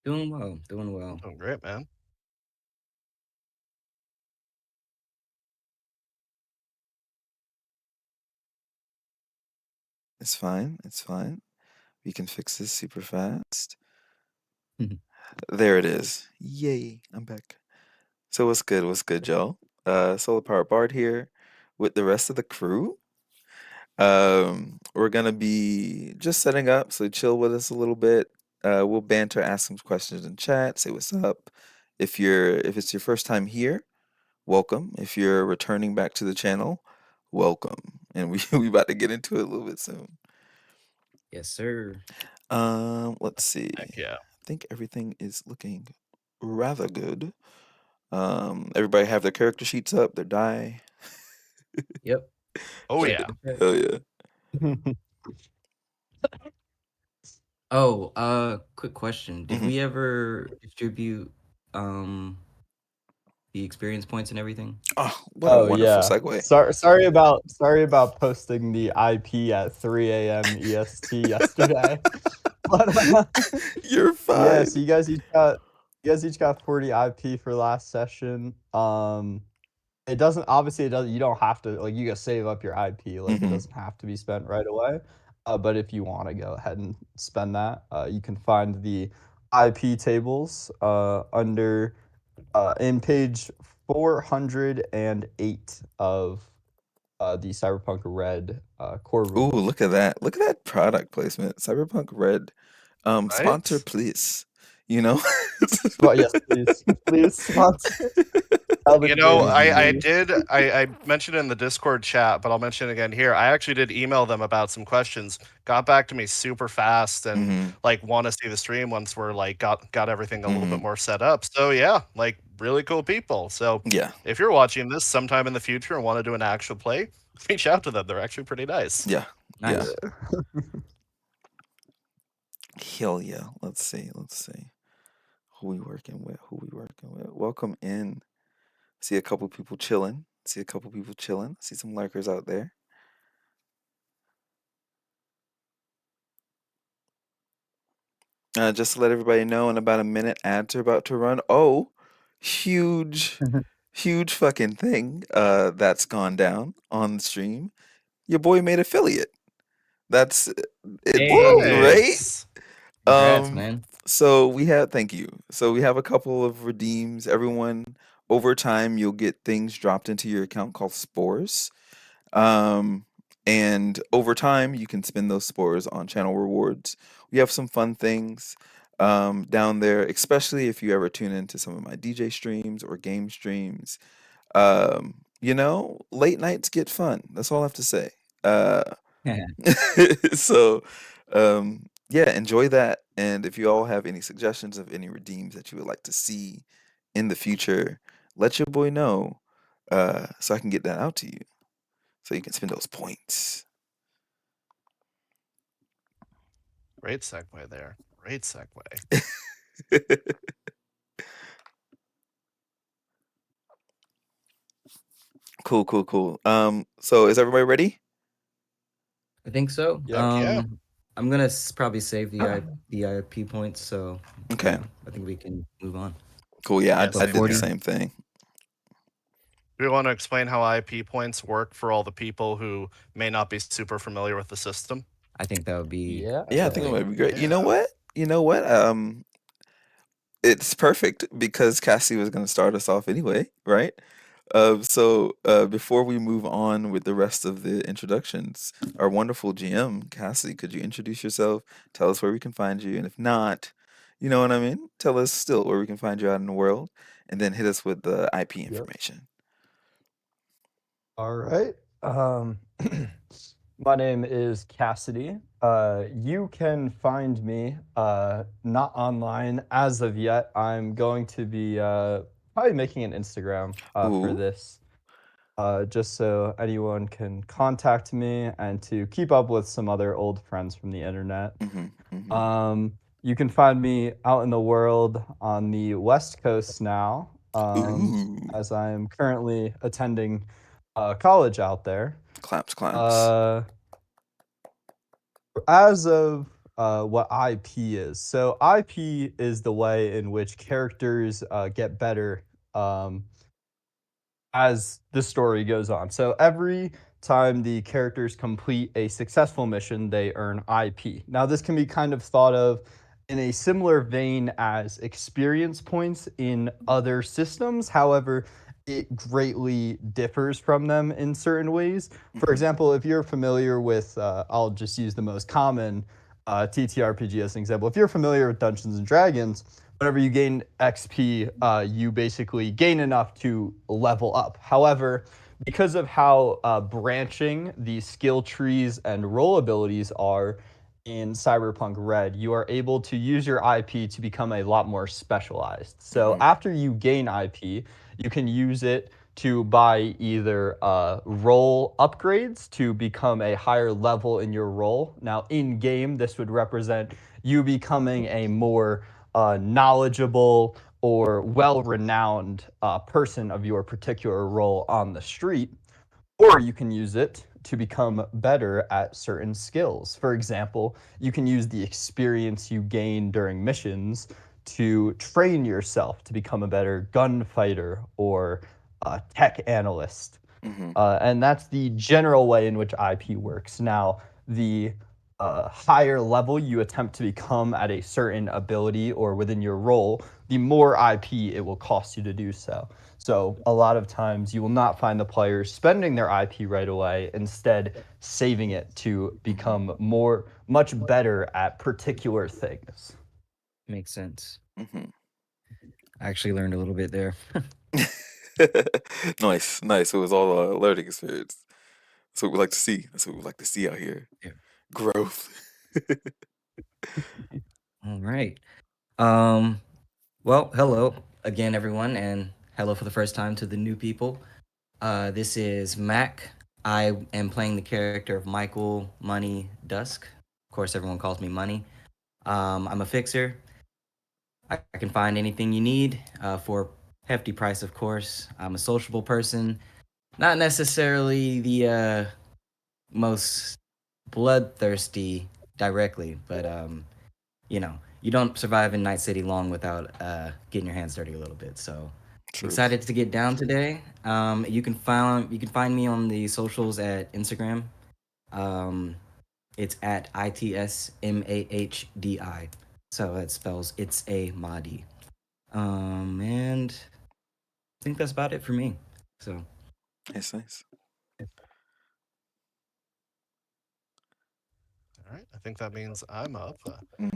Doing well, doing well. Doing great, man. It's fine. It's fine. We can fix this super fast. There it is. Yay, I'm back. So what's good? What's good, Joe? Solar Power Bard here with the rest of the crew. We're gonna be just setting up, so chill with us a little bit. We'll banter, ask some questions in chat, say what's up. If it's your first time here, welcome. If you're returning back to the channel, welcome. And we about to get into it a little bit soon. Yes, sir. Let's see. Heck yeah. I think everything is looking rather good. Everybody have their character sheets up, their die. Yep. Oh Check yeah. it. Hell yeah. Oh, quick question. Did Mhm. we ever distribute um the experience points and everything? Oh, what a Oh wonderful yeah. segue. Sorry about posting the IP at 3 a.m. EST yesterday. But You're yeah, fine. so you guys each got 40 IP for last session. It doesn't you don't have to like you gotta save up your IP, like it Mhm. doesn't have to be spent right away. But if you want to go ahead and spend that, you can find the IP tables under in page 408 of the Cyberpunk RED core Ooh, rulebook. look at that. Look at that product placement. Cyberpunk RED. Sponsor, Right? please. You know? Yes, please, please sponsor. Tell the You know, DMs, I please. did I mentioned it in the Discord chat, but I'll mention it again here. I actually did email them about some questions. Got back to me super fast and Mhm. like want to see the stream once we're like got everything a little bit Mhm. more set up. So yeah, like really cool people. So Yeah. if you're watching this sometime in the future and want to do an actual play, reach out to them. They're actually pretty nice. Yeah. Yeah. Nice. Hell yeah. Let's see. Let's see. Who we working with? Who we working with? Welcome in. See a couple people chilling. See a couple people chilling. See some lurkers out there. Just to let everybody know, in about a minute, ads are about to run. Oh, huge, huge fucking thing that's gone down on the stream. Your boy made affiliate. That's it, Woo! right? Nice. Congrats, Um, man. so we have, thank you. So we have a couple of redeems. Everyone, over time, you'll get things dropped into your account called spores. Um, and over time, you can spend those spores on channel rewards. We have some fun things down there, especially if you ever tune into some of my DJ streams or game streams. Late nights get fun. That's all I have to say. Uh, so, yeah, enjoy that. And if you all have any suggestions of any redeems that you would like to see in the future, let your boy know so I can get that out to you so you can spend those points. Great segue there. Great segue. Cool, cool, cool. So is everybody ready? I think so. Yep. Yeah. I'm gonna probably save the IP points, so Okay, yeah, I think we can move on. cool. Yeah, Yes, I So did the 40. same thing. Do we want to explain how IP points work for all the people who may not be super familiar with the system? I think that would be Yeah. Yeah, I think it great. might be great. You know Yeah. what? You know what? It's perfect because Cassie was going to start us off anyway, right? Before we move on with the rest of the introductions, our wonderful GM, Cassie, could you introduce yourself? Tell us where we can find you. And if not, you know what I mean? Tell us still where we can find you out in the world and then hit us with the IP Yep. information. All right. My name is Cassidy. You can find me not online as of yet. I'm going to be probably making an Instagram for Ooh. this, just so anyone can contact me and to keep up with some other old friends from the internet. Mm-hmm, mm-hmm. You can find me out in the world on the West Coast now, Ooh. as I am currently attending college out there. Claps, claps. Uh, as of what IP is. So IP is the way in which characters get better as the story goes on. So every time the characters complete a successful mission, they earn IP. Now, this can be kind of thought of in a similar vein as experience points in other systems. However, it greatly differs from them in certain ways. For example, if you're familiar with, I'll just use the most common TTRPG as an example. If you're familiar with Dungeons and Dragons, whenever you gain XP, you basically gain enough to level up. However, because of how branching the skill trees and role abilities are in Cyberpunk RED, you are able to use your IP to become a lot more specialized. So after you gain IP, you can use it to buy either role upgrades to become a higher level in your role. Now, in game, this would represent you becoming a more knowledgeable or well-renowned person of your particular role on the street, or you can use it to become better at certain skills. For example, you can use the experience you gain during missions to train yourself to become a better gunfighter or tech analyst. And that's the general way in which IP works. Now, the higher level you attempt to become at a certain ability or within your role, the more IP it will cost you to do so. So a lot of times you will not find the players spending their IP right away, instead saving it to become much better at particular things. Makes sense. I actually learned a little bit there. Nice, nice. It was all a learning experience. That's what we like to see. That's what we like to see out here. Yeah. Growth. All right. Well, hello again, everyone, and hello for the first time to the new people. This is Mac. I am playing the character of Michael Money Dusk. Of course, everyone calls me Money. I'm a fixer. I can find anything you need for a hefty price, of course. I'm a sociable person, not necessarily the most bloodthirsty directly, but you know, you don't survive in Night City long without getting your hands dirty a little bit. So Truth. excited to get down today. You can find me on the socials at Instagram. It's at ITSMAHDI. So that spells it's a Mahdi. And I think that's about it for me. So Nice, nice. All right, I think that means I'm up.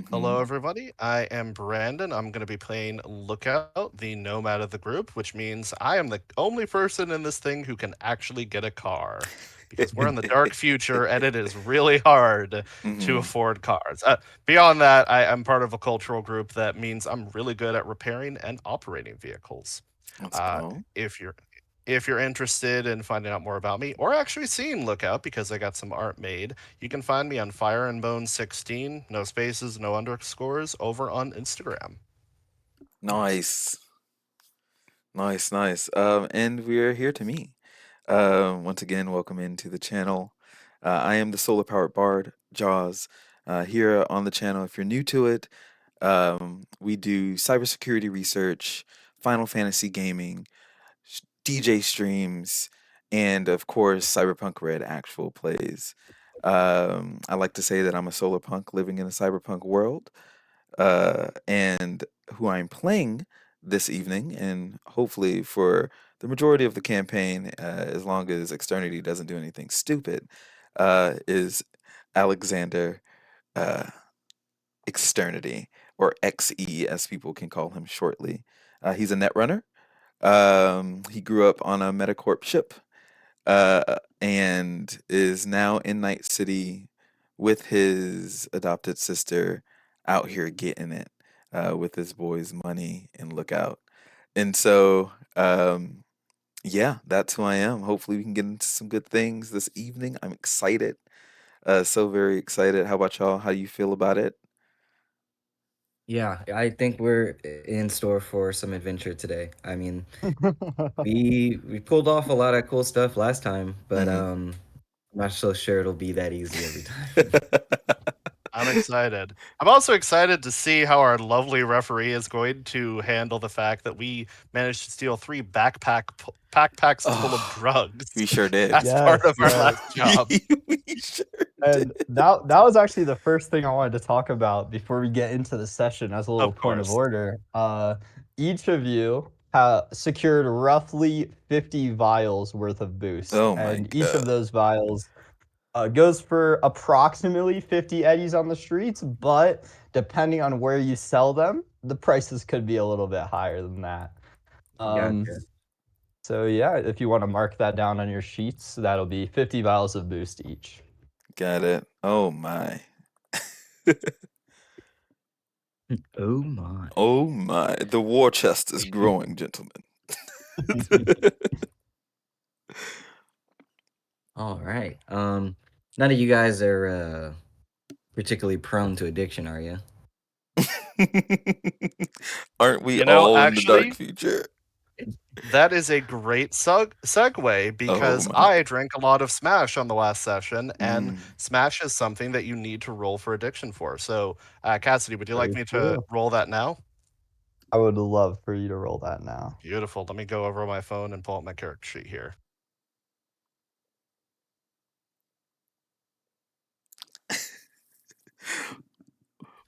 Hello, everybody. I am Brandon. I'm going to be playing Lookout, the Nomad of the group, which means I am the only person in this thing who can actually get a car. Because we're in the dark future and it is really hard to afford cars. Beyond that, I'm part of a cultural group that means I'm really good at repairing and operating vehicles. Let's go. If you're interested in finding out more about me or actually seeing Lookout, because I got some art made, you can find me on Fire and Bone 16, no spaces, no underscores, over on Instagram. Nice. Nice, nice. And we're here to meet. Once again, welcome into the channel. I am the solar powered bard, Jaws. Here on the channel, if you're new to it, we do cybersecurity research, Final Fantasy gaming, DJ streams, and of course, Cyberpunk RED actual plays. I like to say that I'm a solar punk living in a cyberpunk world, and who I'm playing this evening, and hopefully for the majority of the campaign, as long as Externity doesn't do anything stupid, is Alexander Externity, or XE as people can call him shortly. He's a netrunner. He grew up on a Metacorp ship, and is now in Night City with his adopted sister, out here getting it with his boys Money and Lookout. And so, yeah, that's who I am. Hopefully, we can get into some good things this evening. I'm excited. So very excited. How about y'all? How do you feel about it? yeah, I think we're in store for some adventure today. I mean, we pulled off a lot of cool stuff last time, but I'm not so sure it'll be that easy every time. I'm excited. I'm also excited to see how our lovely referee is going to handle the fact that we managed to steal 3 backpacks full of drugs We sure did. as part of our Yes. last job. We sure And did. that was actually the first thing I wanted to talk about before we get into the session as a little Of point of course. order. Each of you secured roughly 50 vials worth of boost. Oh my and each God. of those vials goes for approximately 50 eddies on the streets, but depending on where you sell them, the prices could be a little bit higher than that. Gotcha. So yeah, if you want to mark that down on your sheets, that'll be 50 vials of boost each. Got it. Oh my. Oh my. Oh my. The war chest is growing, gentlemen. All right. None of you guys are particularly prone to addiction, are you? Aren't we You know, all in the dark actually, future? that is a great segue because my. I drank a lot of Smash on the last session, and Mm. Smash is something that you need to roll for addiction for. So, Cassidy, would you like Very me to true. roll that now? I would love for you to roll that now. Beautiful. Let me go over my phone and pull up my character sheet here.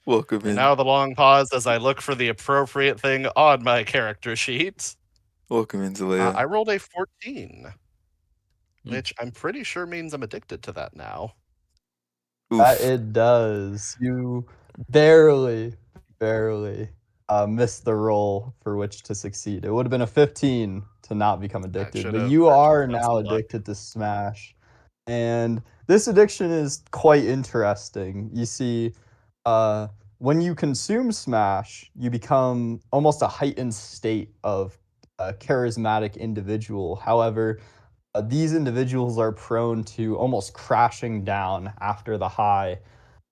Welcome And in. now the long pause as I look for the appropriate thing on my character sheet. Welcome in, Zalea. I rolled a 14, Hmm. which I'm pretty sure means I'm addicted to that now. Oof. It does. You barely missed the roll for which to succeed. It would have been a 15 to not become addicted, but should've you are done now some luck. addicted to Smash. And this addiction is quite interesting. You see, when you consume Smash, you become almost a heightened state of a charismatic individual. However, these individuals are prone to almost crashing down after the high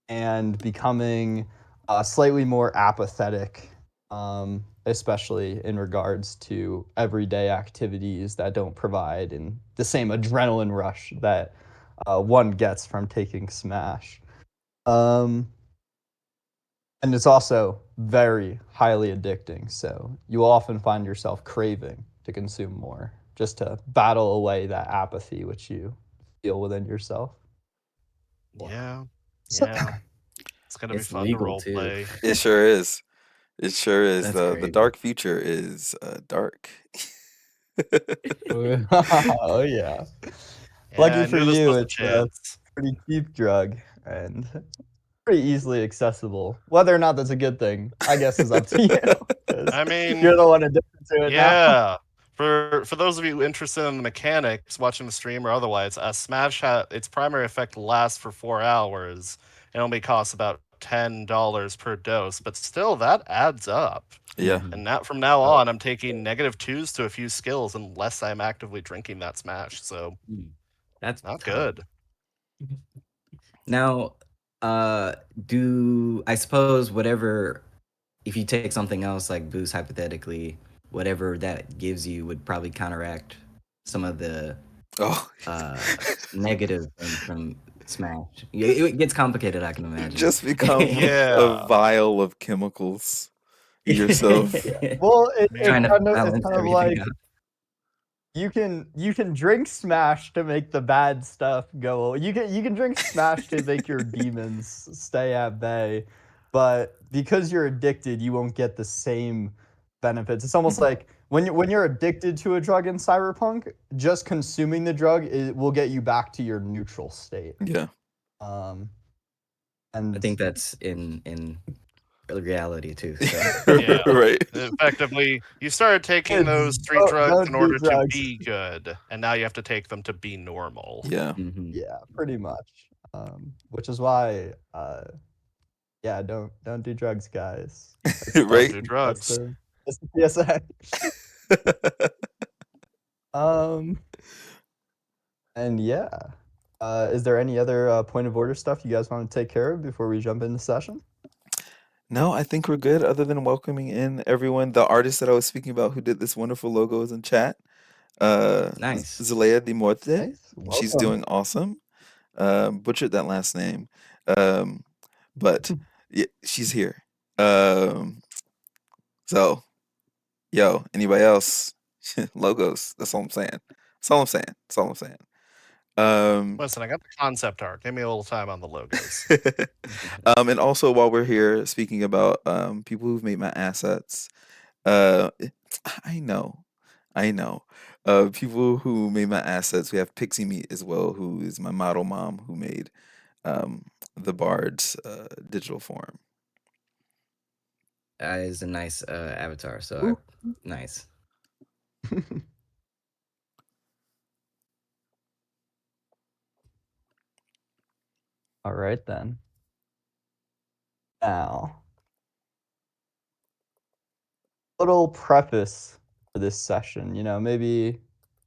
and becoming slightly more apathetic, especially in regards to everyday activities that don't provide and the same adrenaline rush that one gets from taking Smash. And it's also very highly addicting, so you will often find yourself craving to consume more just to battle away that apathy which you feel within yourself. Yeah. So- Yeah. It's gonna be It's fun to legal role too. play. It sure is. It sure is. That's The crazy. dark future is dark. Oh yeah. Yeah, Lucky I for knew this you, was a it's a chance. pretty cheap drug and pretty easily accessible. Whether or not that's a good thing, I guess, is up to you. 'Cause I mean, you're the one addicted to it now. yeah. For those of you interested in the mechanics, watching the stream or otherwise, Smash its primary effect lasts for 4 hours. It only costs about $10 per dose, but still that adds up. Yeah. Mhm. And now from now on, I'm taking -2s to a few skills unless I'm actively drinking that Smash. So That's not tough. good. Now, do I suppose whatever, if you take something else like boost hypothetically, whatever that gives you would probably counteract some of the Oh, negative things from Smash. It gets complicated, I can imagine. just become Yeah. a vial of chemicals yourself. Well, Trying to it's balance kind of everything like out. you can drink Smash to make the bad stuff go. You can drink Smash to make your demons stay at bay, but because you're addicted, you won't get the same benefits. It's almost like when you're addicted to a drug in Cyberpunk, just consuming the drug will get you back to your neutral state. Yeah. Um, I and think that's in reality too. So. Yeah. Right. Effectively, you started taking Kids, those 3 drugs don't in do order to drugs. be good, and now you have to take them to be normal. Yeah. Mhm. Yeah, pretty much. Which is why, yeah, don't do drugs, guys. Don't Right. do drugs. That's the PSA. And yeah, is there any other point of order stuff you guys want to take care of before we jump into session? No, I think we're good. Other than welcoming in everyone, the artist that I was speaking about who did this wonderful logo is in chat. Nice. Zalea Di Morte. Nice. She's Welcome. doing awesome. Butchered that last name. Um, but she's here. So, yo, anybody else? Logos. That's all I'm saying. That's all I'm saying. That's all I'm saying. Listen, I got the concept art. Give me a little time on the logos. And also while we're here speaking about people who've made my assets, uh, I know, I know. People who made my assets. We have Pixie Meat as well, who is my model mom, who made the Bard's digital form. That is a nice avatar. So nice. All right then. Now, little preface for this session. You know, maybe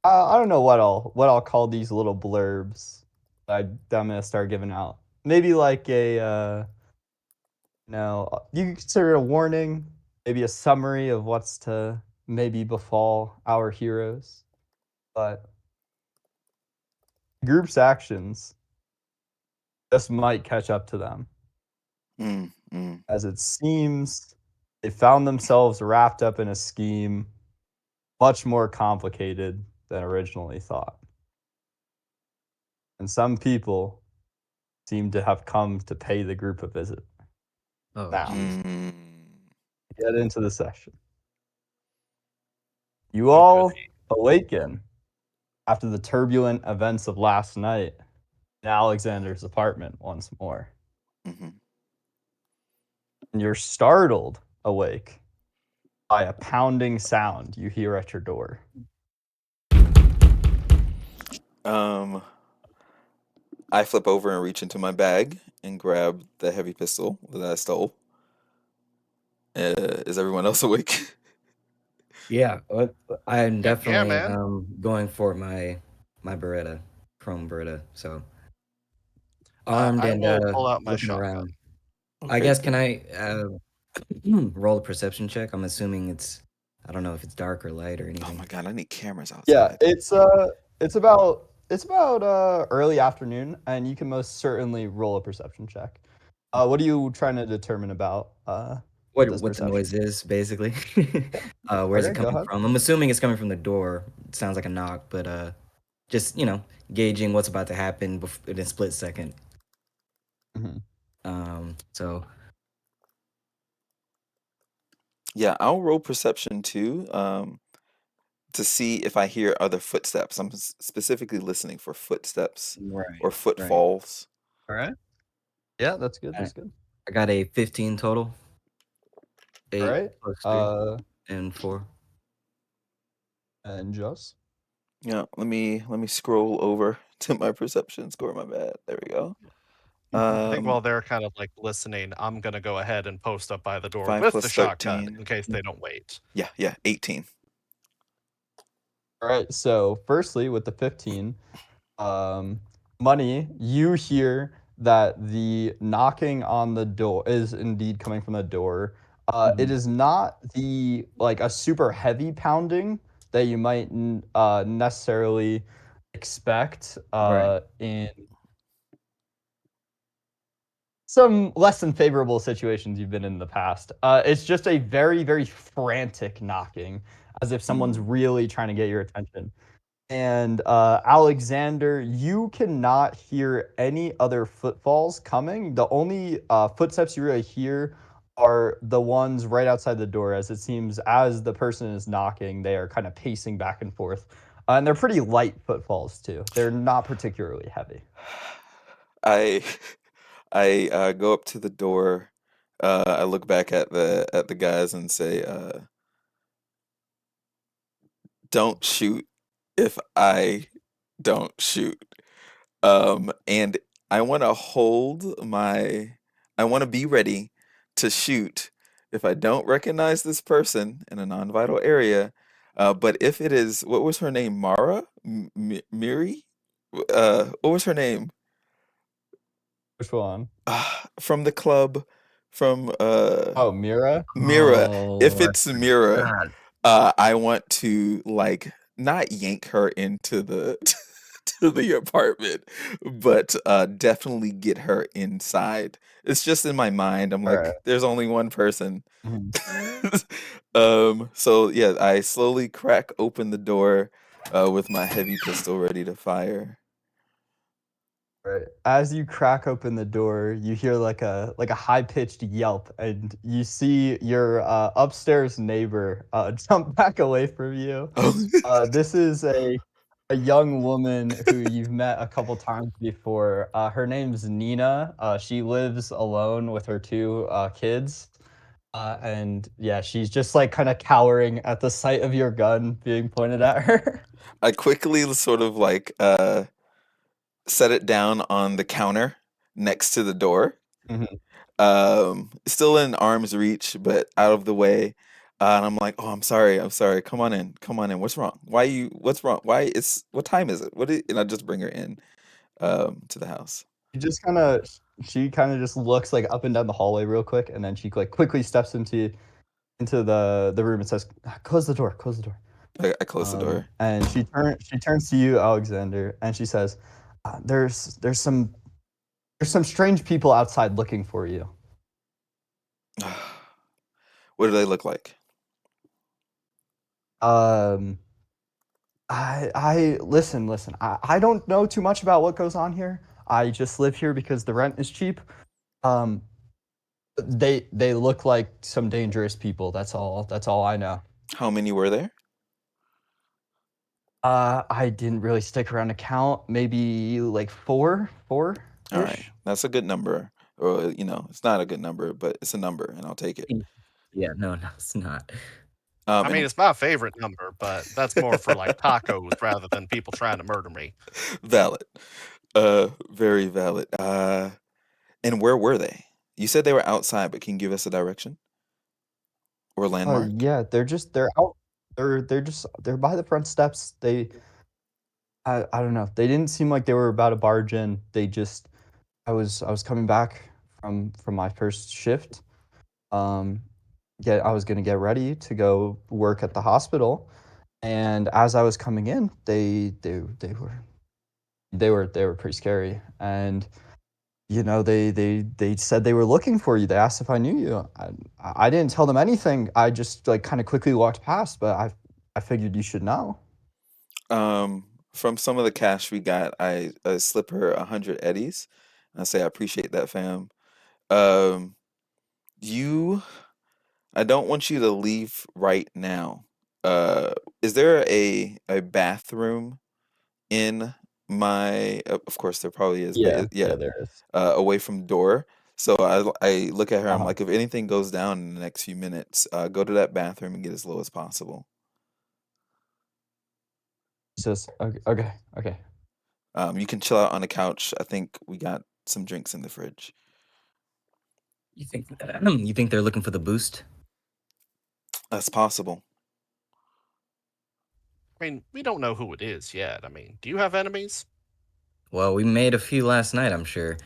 I don't know what I'll call these little blurbs that I'm gonna start giving out. Maybe like a you can consider it a warning, maybe a summary of what's to maybe befall our heroes, but group's actions just might catch up to them. As it seems, they found themselves wrapped up in a scheme much more complicated than originally thought. And some people seem to have come to pay the group a visit. Oh, Now, jeez. get into the session. You all awaken after the turbulent events of last night in Alexander's apartment once more. And you're startled awake by a pounding sound you hear at your door. I flip over and reach into my bag and grab the heavy pistol that I stole. Is everyone else awake? Yeah, I'm definitely man. going for my Beretta, chrome Beretta. So armed I and will pull out my looking shotgun. around. I Okay, guess cool. can I roll a perception check? I'm assuming I don't know if it's dark or light or Oh anything. my god, I need cameras Yeah, outside. it's about early afternoon, and you can most certainly roll a perception check. What are you trying to determine about this What the perception? noise is, basically. Where's Okay, it go coming ahead. from? I'm assuming it's coming from the door. It sounds like a knock, but just gauging what's about to happen in a split second. So Yeah, I'll roll perception too, to see if I hear other footsteps. I'm specifically listening for footsteps right, or right. footfalls. All right. Yeah, that's good. I, That's good. I got a 15 total. All 8 right. plus 3 and 4. And Joss. Yeah, let me scroll over to my perception score. My bad. There we go. I think while they're kind of like listening, I'm gonna go ahead and post up by the door 5 with plus the shotgun 13. in case they don't wait. Yeah, 18. All right. So, firstly, with the 15, Money, you hear that the knocking on the door is indeed coming from the door. It is not a super heavy pounding that you might necessarily expect Right. in some less than favorable situations you've been in the past. It's just a very, very frantic knocking, as if someone's really trying to get your attention. And Alexander, you cannot hear any other footfalls coming. The only footsteps you really hear are the ones right outside the door, as it seems as the person is knocking, they are kind of pacing back and forth. And they're pretty light footfalls, too. They're not particularly heavy. I go up to the door. I look back at the guys and say, "Don't shoot if I don't shoot." And I want to I want to be ready to shoot if I don't recognize this person in a non-vital area. But if it is, what was her name? Mara? Miri? What was her name? Which one? From the club, from Oh, Mira? Mira. If Oh, it's Mira, God. I want to like not yank her into the to the apartment, but definitely get her inside. It's just in my mind. I'm All right. like, there's only one person. Mhm. So yeah, I slowly crack open the door with my heavy pistol ready to fire. Right. As you crack open the door, you hear like a high-pitched yelp, and you see your upstairs neighbor jump back away from you. This is a young woman who you've met a couple times before. Her name's Nina. She lives alone with her two kids. And yeah, she's just like kind of cowering at the sight of your gun being pointed at her. I quickly sort of like set it down on the counter next to the door. Mhm. Still in arm's reach, but out of the way. And I'm like, oh, I'm sorry. Come on in. What's wrong? What's wrong? What time is it? And I just bring her in, to the house. She kind of just looks like up and down the hallway real quick, and then she like quickly steps into the room and says, close the door, close the door. I close the door. And she turns to you, Alexander, and she says, there's some strange people outside looking for you. What do they look like? I listen. I don't know too much about what goes on here. I just live here because the rent is cheap. They look like some dangerous people. That's all I know. How many were there? I didn't really stick around to count. Maybe like four. All right, that's a good number. Or it's not a good number, but it's a number, and I'll take it. Yeah, no, it's not. I mean, it's my favorite number, but that's more for like tacos rather than people trying to murder me. Valid. Very valid. And where were they? You said they were outside, but can you give us a direction or landmark? Yeah, they're out. They're by the front steps. I don't know. They didn't seem like they were about to barge in. I was coming back from my first shift. I was gonna get ready to go work at the hospital, and as I was coming in, they were pretty scary, and they said they were looking for you. They asked if I knew you. I didn't tell them anything. I just like kind of quickly walked past, but I figured you should know. From some of the cash we got, I slip her 100 eddies. I say I appreciate that, fam. Um, I don't want you to leave right now. Is there a bathroom in my? Of course, there probably is, but Yeah, there is. away from door. So I look at her. I'm Uh-huh. like, if anything goes down in the next few minutes, go to that bathroom and get as low as possible. She says, okay. You can chill out on the couch. I think we got some drinks in the fridge. You think they're looking for the boost? That's possible. I mean, we don't know who it is yet. I mean, do you have enemies? Well, we made a few last night, I'm sure.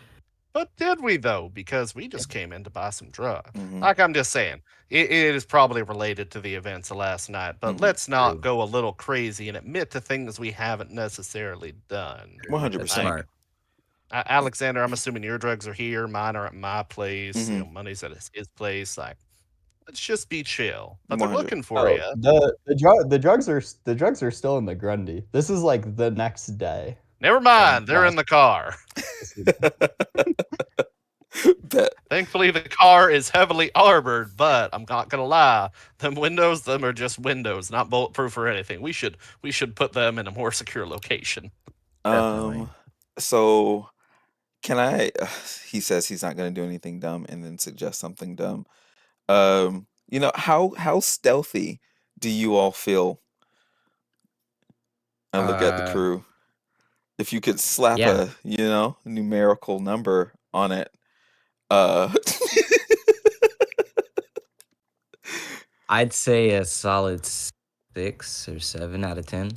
But did we though? Because we just came in to buy some drugs. Mhm. Like I'm just saying, it is probably related to the events of last night. But Mhm. let's not True. go a little crazy and admit to things we haven't necessarily done. 100%. Smart. Alexander, I'm assuming your drugs are here. Mine are at my place. Mhm. Money's at his place. Like, let's just be chill. But they're 100. looking for you. The drugs are still in the Grundy. This is like the next day. Never mind. They're in the car. Bet. Thankfully, the car is heavily armored, but I'm not gonna lie, them are just windows, not bulletproof or anything. We should put them in a more secure location. Definitely. So can I? He says he's not going to do anything dumb, and then suggests something dumb. How stealthy do you all feel? I look at the crew. If you could slap Yeah. a numerical number on it. I'd say a solid 6 or 7 out of 10.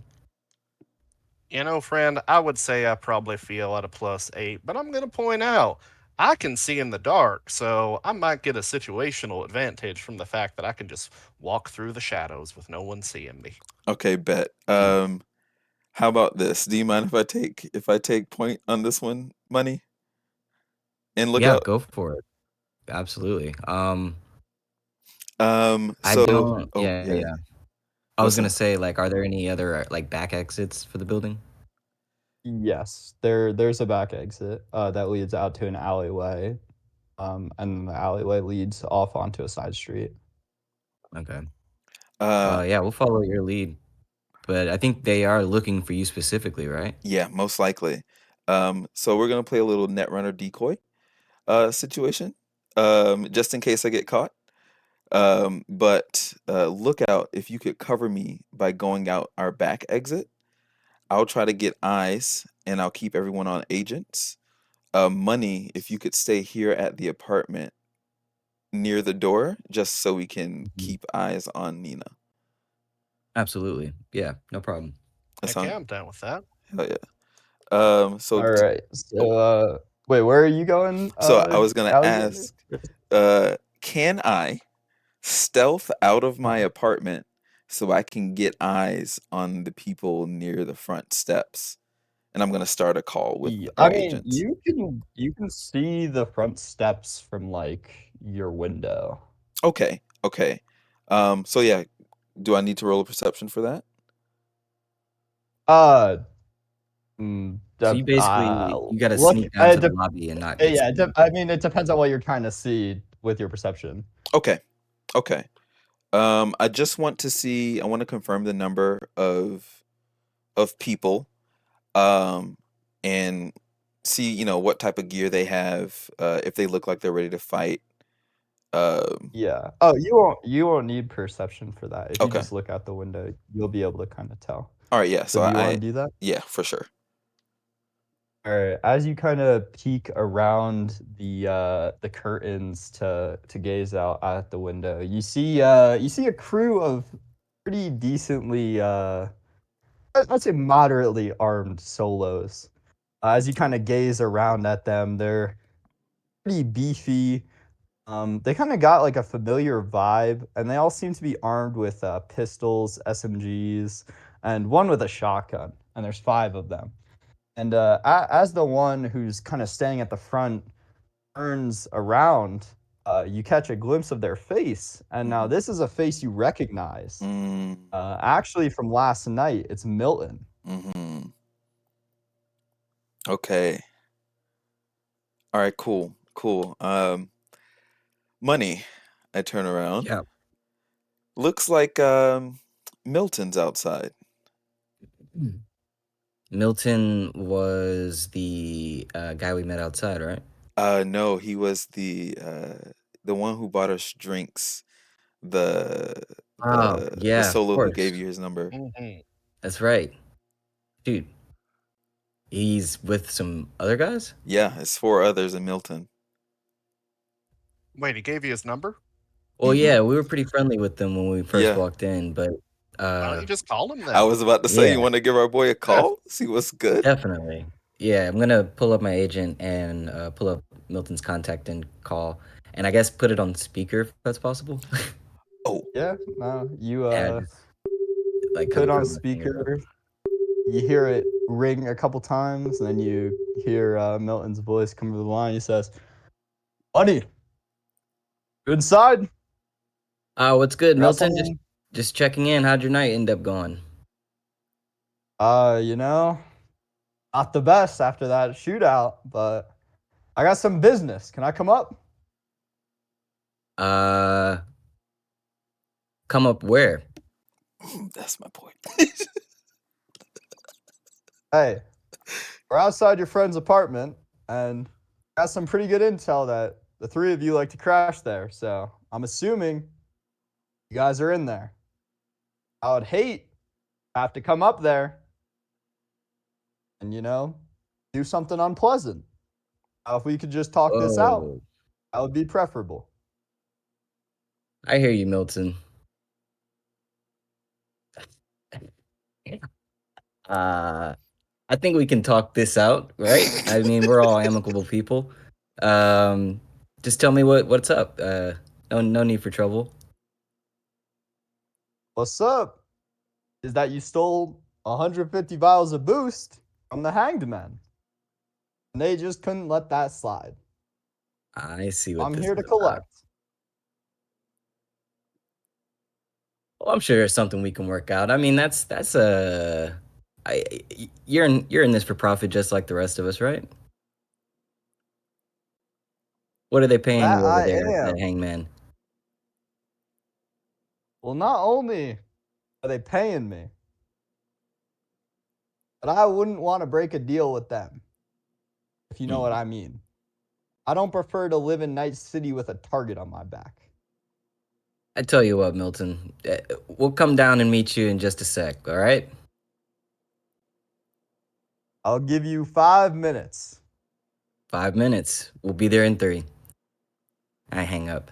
Friend, I would say I probably feel at a +8, but I'm gonna point out I can see in the dark, so I might get a situational advantage from the fact that I can just walk through the shadows with no one seeing me. Okay, bet. How about this? Do you mind if I take point on this one, Money? And look Yeah, out. go for it. Absolutely. I So don't. oh Yeah, yeah. yeah. I was What's gonna that? say, like, are there any other like back exits for the building? Yes, there's a back exit that leads out to an alleyway, and the alleyway leads off onto a side street. Okay. Uh Yeah, we'll follow your lead. But I think they are looking for you specifically, right? yeah, most likely. So we're gonna play a little NetRunner decoy situation. Just in case I get caught. But look out if you could cover me by going out our back exit. I'll try to get eyes and I'll keep everyone on agents. Money, if you could stay here at the apartment near the door, just so we can Mhm. keep eyes on Nina. Absolutely. Yeah, no problem. That Okay, sound I'm down with that. hell yeah. So All right. oh, So, wait, where are you going, so I was gonna Alexander? ask, can I stealth out of my apartment so I can get eyes on the people near the front steps? And I'm gonna start a call with I our mean, agents. you can see the front steps from like your window. Okay, okay. So yeah, do I need to roll a perception for that? Uh, So you basically you gotta look, sneak down to the lobby and not get yeah. seen. I mean, it depends on what you're trying to see with your perception. Okay, okay. I just want to see. I want to confirm the number of people, um, and see what type of gear they have. If they look like they're ready to fight. Um, Yeah. Oh, you won't need perception for that. If you okay. just look out the window, you'll be able to kind of tell. All right. Yeah. So So do you want to do that? yeah, for sure. All right. As you kind of peek around the curtains to gaze out at the window, you see a crew of pretty decently I'd say moderately armed solos. As you kind of gaze around at them, they're pretty beefy. They kind of got like a familiar vibe, and they all seem to be armed with pistols, SMGs, and one with a shotgun. And there's 5 of them. And as the one who's kind of staying at the front turns around, you catch a glimpse of their face. And now this is a face you recognize. Mm, Actually, from last night, it's Milton. mm-hmm. Okay. All right. Cool. Cool. Money. I turn around. Yeah. Looks like Milton's outside. Milton was the guy we met outside, right? No, he was the one who bought us drinks. The Oh, the yeah, of solo who course. gave you his number. Hmm. That's right. Dude, he's with some other guys? Yeah, it's 4 others in Milton. Wait, he gave you his number? Well, Mhm. yeah, we were pretty friendly with them when we first Yeah. walked in, but Why don't you just call him then? I was about to say, yeah, you want to give our boy a call? See what's good? definitely. Yeah, I'm gonna pull up my agent and pull up Milton's contact and call, and I guess put it on speaker if that's possible. Oh, Yeah, no, you Yeah, just like put it on confirm my finger. speaker. You hear it ring a couple times, and then you hear Milton's voice come over the line. He says, "Buddy, you inside? What's good, Got Milton? something?" Just checking in. How'd your night end up going? You know, not the best after that shootout, but I got some business. Can I come up? Uh, come up where? that's my point. Hey, we're outside your friend's apartment, and got some pretty good intel that the 3 of you like to crash there. So I'm assuming you guys are in there. I would hate to have to come up there and do something unpleasant. If we could just talk this out, Oh, that would be preferable. I hear you, Milton. Uh, I think we can talk this out, right? I mean, we're all amicable people. Um, just tell me what's up. No need for trouble. What's up? Is that you stole 150 vials of boost from the Hanged Men. And they just couldn't let that slide. I see what I'm this here is to about. collect. Well, I'm sure it's something we can work out. I mean, you're in this for profit just like the rest of us, right? What are they paying That you over I there am. at Hangman? Well, not only are they paying me, but I wouldn't want to break a deal with them, if you know what I mean. I don't prefer to live in Night City with a target on my back. I tell you what, Milton, we'll come down and meet you in just a sec, all right? I'll give you 5 minutes. 5 minutes. We'll be there in 3. I hang up.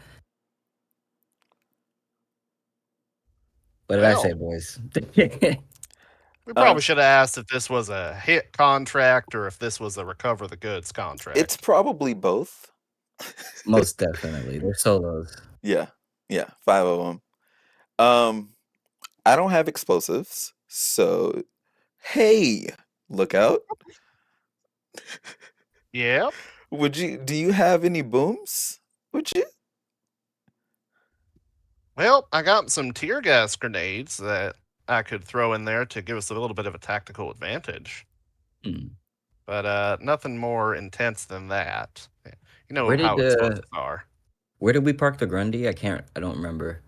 What did I say, Well, boys? we probably should have asked if this was a hit contract or if this was a recover the goods contract. It's probably both. Most definitely. They're solos. Yeah, 5 of them. I don't have explosives, so hey, look out. Yep. Do you have any booms? Would you? Well, I got some tear gas grenades that I could throw in there to give us a little bit of a tactical advantage. Hmm. But nothing more intense than that. You know Where how did explosives are. where did we park the Grundy? I don't remember.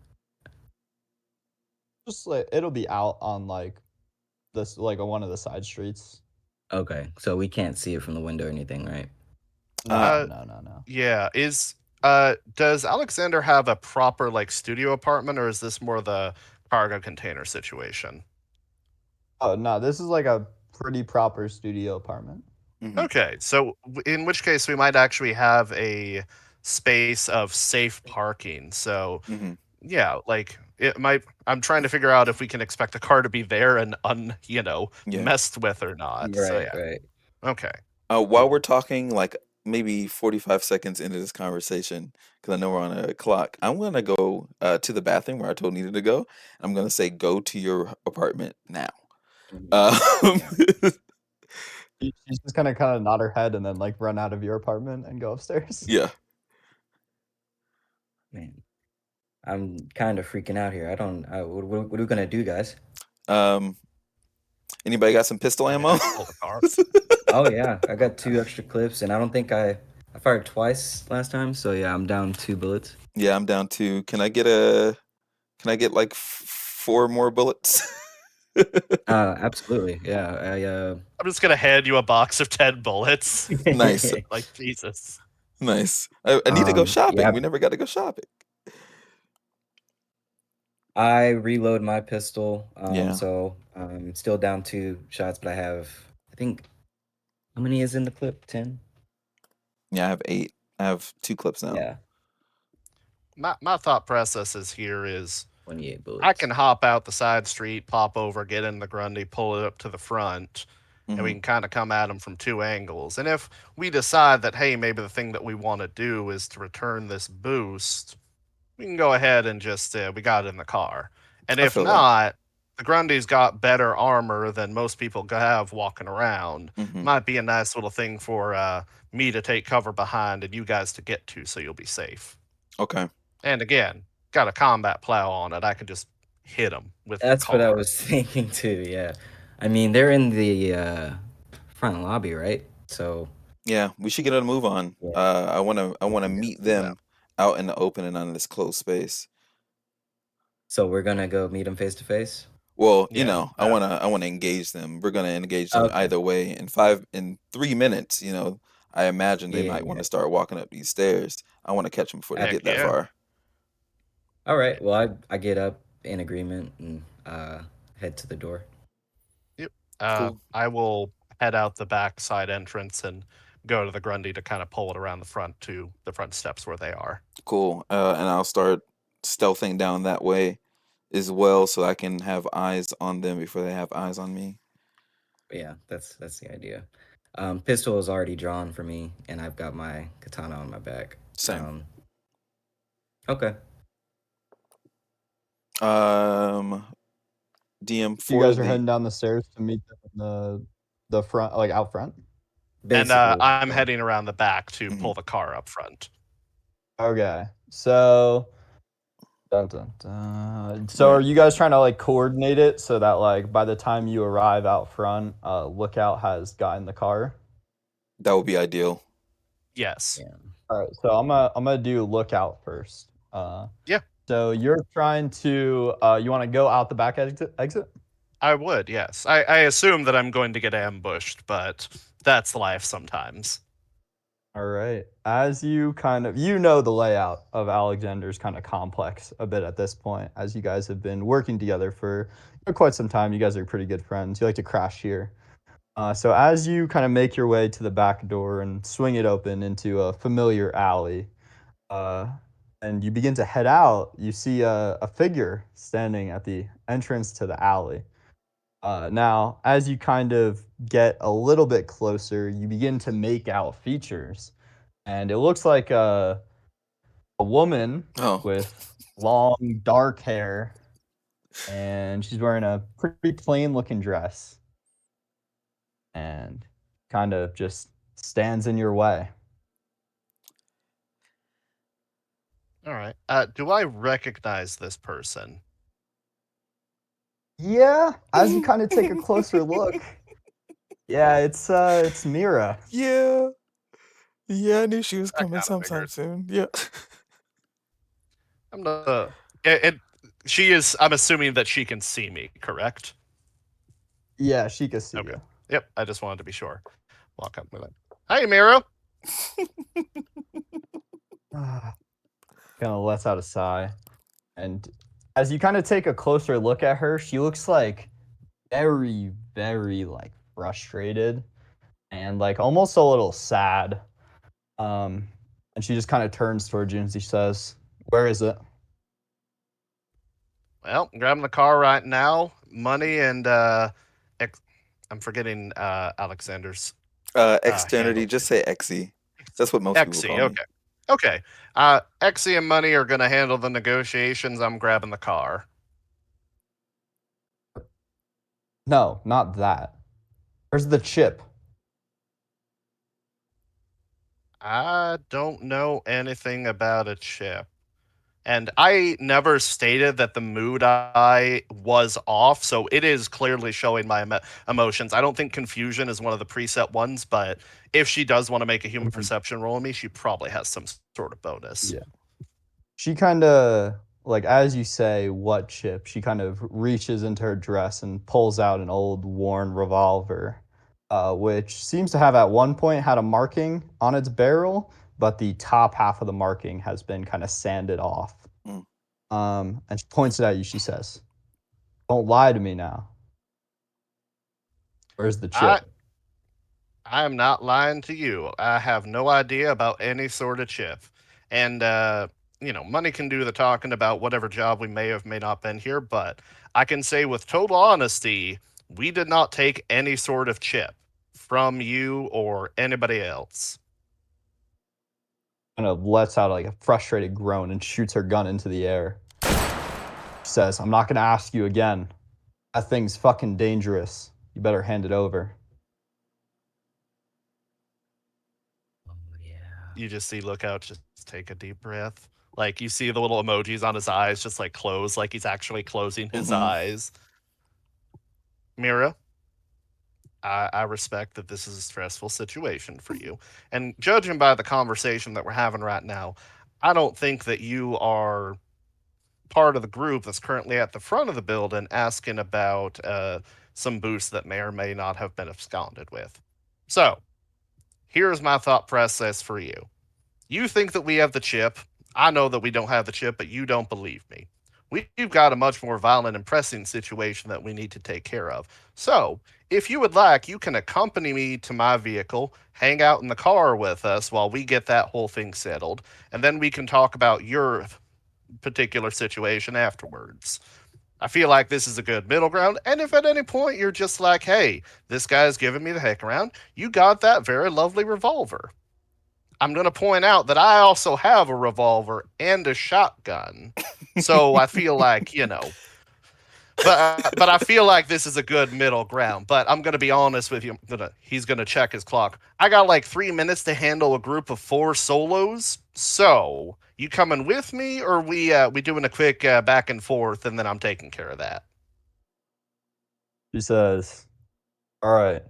Just like it'll be out on like this, like on one of the side streets. Okay, so we can't see it from the window or anything, right? Uh, No. Yeah. Does Alexander have a proper like studio apartment, or is this more the cargo container situation? Oh no, this is like a pretty proper studio apartment. mhm, Okay, so in which case we might actually have a space of safe parking. So mhm, yeah, like it might. I'm trying to figure out if we can expect the car to be there and yeah. messed with or not. So Right, yeah, right. okay, While we're talking, like maybe 45 seconds into this conversation, because I know we're on a clock, I'm gonna go to the bathroom where I told Nita to go. I'm gonna say, go to your apartment now. Mhm. Um, She's just kind of nod her head and then like run out of your apartment and go upstairs. yeah. Man, I'm kind of freaking out here. I don't. What are we gonna do, guys? Um, Anybody got some pistol I mean, ammo? I can pull the car. Oh yeah, I got 2 extra clips, and I don't think I fired twice last time. So yeah, I'm down 2 bullets. Yeah, I'm down to. Can I get like 4 more bullets? Absolutely. Yeah. I'm just gonna hand you a box of 10 bullets. Nice, Like Jesus. nice. I need to go shopping. Yeah. We never got to go shopping. I reload my pistol. Yeah, So I'm still down 2 shots, but I think, how many is in the clip? 10. yeah. I have 8. I have 2 clips now. Yeah, My thought processes here is 28 I bullets. can hop out the side street, pop over, get in the Grundy, pull it up to the front, and we Hmm. can kind of come at them from 2 angles. And if we decide that, hey, maybe the thing that we want to do is to return this boost, we can go ahead and just, we got it in the car. And I if feel that. not, the Grundy's got better armor than most people have walking around. Hmm. Might be a nice little thing for me to take cover behind and you guys to get to so you'll be safe. Okay. And again, got a combat plow on it. I can just hit them with the That's what I car. was thinking too. Yeah. I mean, they're in the front lobby, right? So Yeah, we should get a move on. yeah. I wanna Yeah, meet do that. them out in the open and on this closed space. So we're gonna go meet them face to face. Well, Yeah. I wanna engage them. We're gonna engage them Okay. either way. In 3 minutes, I imagine they Yeah. might want Yeah. to start walking up these stairs. I want to catch them before they Heck get that yeah. far. All right. Well, I get up in agreement and head to the door. Yep. Cool. I will head out the back side entrance and go to the Grundy to kind of pull it around the front to the front steps where they are. Cool. And I'll start stealthing down that way as well, so I can have eyes on them before they have eyes on me. But yeah, that's the idea. Pistol is already drawn for me, and I've got my katana on my back. Same. Okay. Um, DM You for guys are the. heading down the stairs to meet them in the front, like out front. And Basically, I'm yeah. heading around the back to Mhm. pull the car up front. Okay, so. Dun, dun, dun. So Right. are you guys trying to like coordinate it so that like by the time you arrive out front, Lookout has gotten the car? That would be ideal. Yes. Yeah. All right, so I'm gonna do Lookout first. Yeah. So you're trying to you want to go out the back exit? I would, yes. I assume that I'm going to get ambushed, but that's life sometimes. All right. As you know the layout of Alexander's kind of complex a bit at this point, as you guys have been working together for quite some time. You guys are pretty good friends. You like to crash here. So as you kind of make your way to the back door and swing it open into a familiar alley, and you begin to head out, you see a figure standing at the entrance to the alley. Now, as you kind of get a little bit closer, you begin to make out features, and it looks like a woman Oh. with long dark hair, and she's wearing a pretty plain looking dress, and kind of just stands in your way. All right. Do I recognize this person? Yeah, as you kind of take a closer look, yeah, it's Mira. Yeah. Yeah, I knew she was I coming kinda sometime figured. soon. Yeah. I'm the. She is. I'm assuming that she can see me, correct? Yeah, she can see Okay. you. Yep. I just wanted to be sure. Walk up with it. Hey, Miro. Kind of lets out a sigh, and as you kind of take a closer look at her, she looks like very, very like frustrated and like almost a little sad. Um, and she just kind of turns towards you and she says, "Where is it?" Well, I'm grabbing the car right now. Money and I'm forgetting Alexander's Externity, handle. just say Exy. That's what most people Exy. call me. Okay. Okay. Exy and Money are gonna handle the negotiations. I'm grabbing the car. No, not that. Where's the chip? I don't know anything about a chip. And I never stated that the mood I was off, so it is clearly showing my emotions. I don't think confusion is one of the preset ones, but if she does want to make a human perception roll on me, she probably has some sort of bonus. Yeah. She kind of like as you say, what chip? She kind of reaches into her dress and pulls out an old worn revolver, which seems to have at one point had a marking on its barrel, but the top half of the marking has been kind of sanded off. Mm. And she points it at you. She says, "Don't lie to me now. Where's the I chip?" I am not lying to you. I have no idea about any sort of chip. And money can do the talking about whatever job we may have may not been here, but I can say with total honesty, we did not take any sort of chip from you or anybody else. Kind of lets out like a frustrated groan and shoots her gun into the air. She says, "I'm not gonna ask you again. That thing's fucking dangerous. You better hand it over." Oh yeah. You just see Lookout just take a deep breath. Like you see the little emojis on his eyes just like close, like he's actually closing his Mhm. eyes. Mira, I respect that this is a stressful situation for you. And judging by the conversation that we're having right now, I don't think that you are part of the group that's currently at the front of the building asking about some boosts that may or may not have been absconded with. So, here's my thought process for you. You think that we have the chip. I know that we don't have the chip, but you don't believe me. We've got a much more violent and pressing situation that we need to take care of. So, if you would like, you can accompany me to my vehicle, hang out in the car with us while we get that whole thing settled, and then we can talk about your particular situation afterwards. I feel like this is a good middle ground, and if at any point you're just like, hey, this guy's giving me the heck around, you got that very lovely revolver. I'm going to point out that I also have a revolver and a shotgun. So I feel like, But I feel like this is a good middle ground. But I'm gonna be honest with you. He's gonna check his clock. I got like 3 minutes to handle a group of 4 solos. So you coming with me, or we doing a quick back and forth, and then I'm taking care of that. She says, "All right,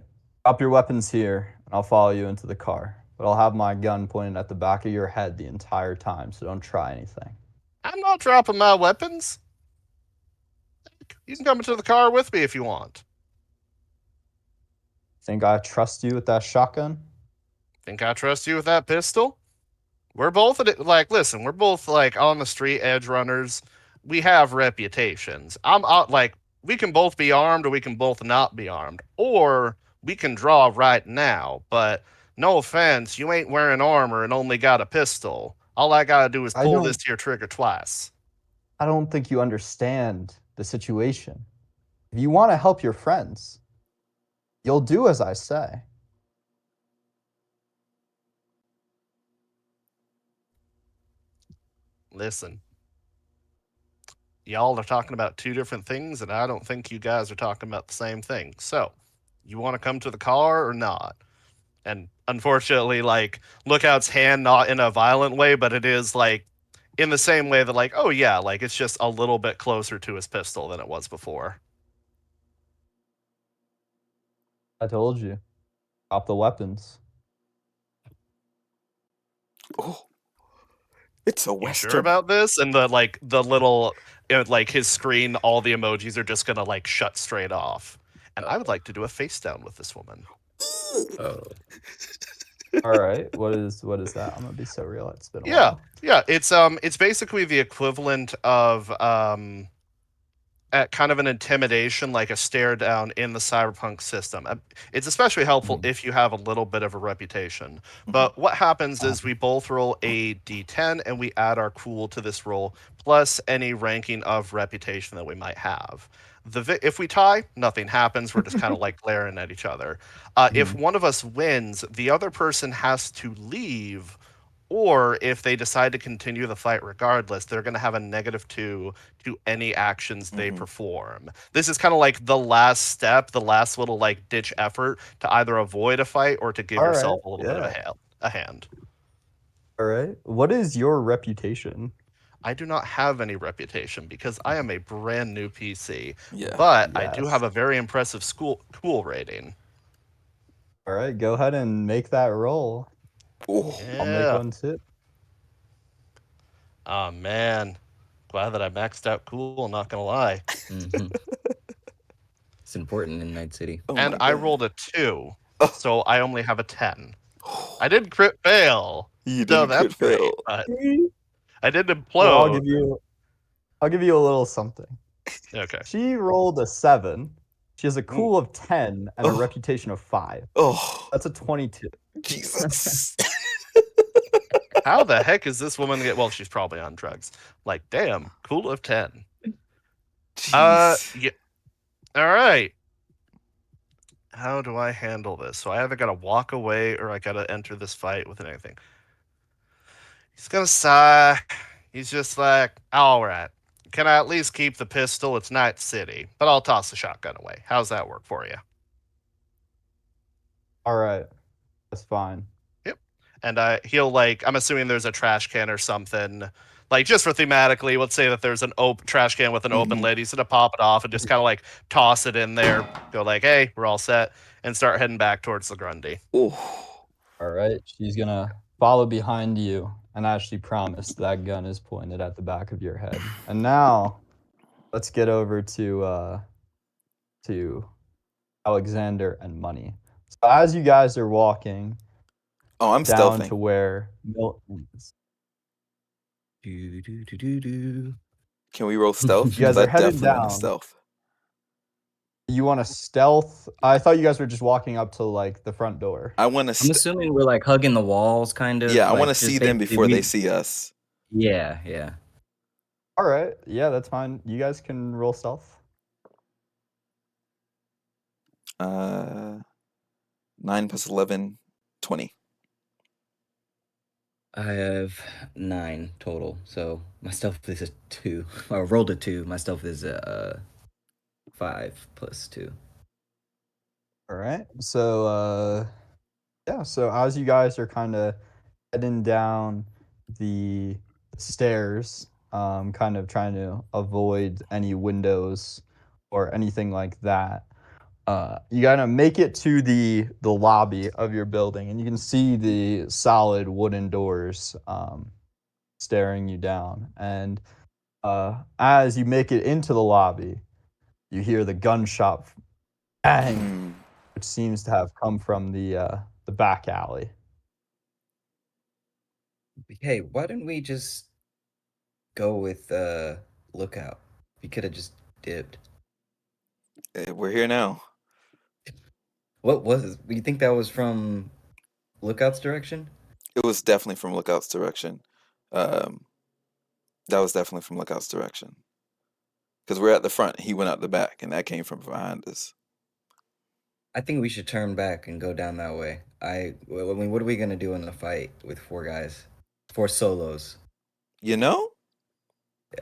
drop your weapons here, and I'll follow you into the car. But I'll have my gun pointed at the back of your head the entire time, so don't try anything." I'm not dropping my weapons. You can come into the car with me if you want. Think I trust you with that shotgun? Think I trust you with that pistol? We're both like, listen, we're both like on the street edge runners. We have reputations. I'm like, we can both be armed or we can both not be armed, or we can draw right now. But no offense, you ain't wearing armor and only got a pistol. All I gotta do is I pull don't- this here trigger twice. I don't think you understand the situation. If you want to help your friends, you'll do as I say. Listen, y'all are talking about two different things, and I don't think you guys are talking about the same thing. So, you want to come to the car or not? And unfortunately, like, Lookout's hand, not in a violent way, but it is like in the same way that, like, oh yeah, like it's just a little bit closer to his pistol than it was before. I told you. Drop the weapons. Oh, it's a You western. sure about this? And the little like his screen, all the emojis are just gonna like shut straight off. And I would like to do a face down with this woman. Oh. All right. What is that? I'm gonna be so real. It's been a Yeah, while. yeah. It's basically the equivalent of at kind of an intimidation, like a stare down in the cyberpunk system. It's especially helpful if you have a little bit of a reputation. But what happens is we both roll a d10 and we add our cool to this roll, plus any ranking of reputation that we might have. If we tie, nothing happens. We're just kind of like glaring at each other. If one of us wins, the other person has to leave, or if they decide to continue the fight regardless, they're going to have a -2 to any actions they perform. This is kind of like the last step, the last little like ditch effort to either avoid a fight or to give All yourself right, a little bit of yeah. a hand. All right. What is your reputation? I do not have any reputation because I am a brand new PC, Yeah. but I do Yes. have a very impressive cool rating. All right. Go ahead and make that roll. Oh, I'll make Yeah. one too. Oh man, glad that I maxed out cool. Not gonna lie. Mhm. It's important in Night City. oh And my I God. rolled a 2, Oh. so I only have a 10. I did crit fail, You so did that's crit great. fail. But I did implode. Well, I'll give you a little something. Okay. She rolled a 7. She has a cool of 10 and a Oh. reputation of 5. Oh, That's a 22. Jesus. How the heck is this woman get? Well, she's probably on drugs. Like, damn, cool of 10. Jeez. Yeah. All right. How do I handle this? So I either gotta walk away or I gotta enter this fight with anything. He's gonna sigh. He's just like, all right. Can I at least keep the pistol? It's Night City, but I'll toss the shotgun away. How's that work for you? All right. That's fine. Yep. And he'll like, I'm assuming there's a trash can or something. Like, just for thematically, let's say that there's an trash can with an open lid. He's gonna pop it off and just kind of like toss it in there. Go like, hey, we're all set, and start heading back towards the Grundy. Oh. All right. She's going to follow behind you. And as she promised, that gun is pointed at the back of your head. And now, let's get over to Alexander and Money. So as you guys are walking Oh, I'm down stealthing. to where Milton is, Do, do, do, do, do. Can we roll stealth? You guys 'Cause are I headed definitely want to down. stealth. you want to stealth? I thought you guys were just walking up to like the front door. I want I'm to. assuming we're like hugging the walls, kind of. Yeah, I like, want to just see them basically before they see us. Yeah, yeah. All right. Yeah, that's fine. You guys can roll stealth. 9 plus 11, 20. I have 9 total, so my stealth is a 2. I rolled a 2. My stealth is 5 + 2. All right. So yeah, so as you guys are kind of heading down the stairs, kind of trying to avoid any windows or anything like that, you gotta make it to the lobby of your building, and you can see the solid wooden doors staring you down. And as you make it into the lobby, you hear the gunshot bang, which seems to have come from the back alley. Hey, why didn't we just go with Lookout? We could have just dipped. We're here now. What was it? You think that was from Lookout's direction? It was definitely from Lookout's direction. Um, that was definitely from Lookout's direction. Because we're at the front, he went out the back, and that came from behind us. I think we should turn back and go down that way. I mean, what are we gonna do in a fight with 4 guys, 4 solos? You know?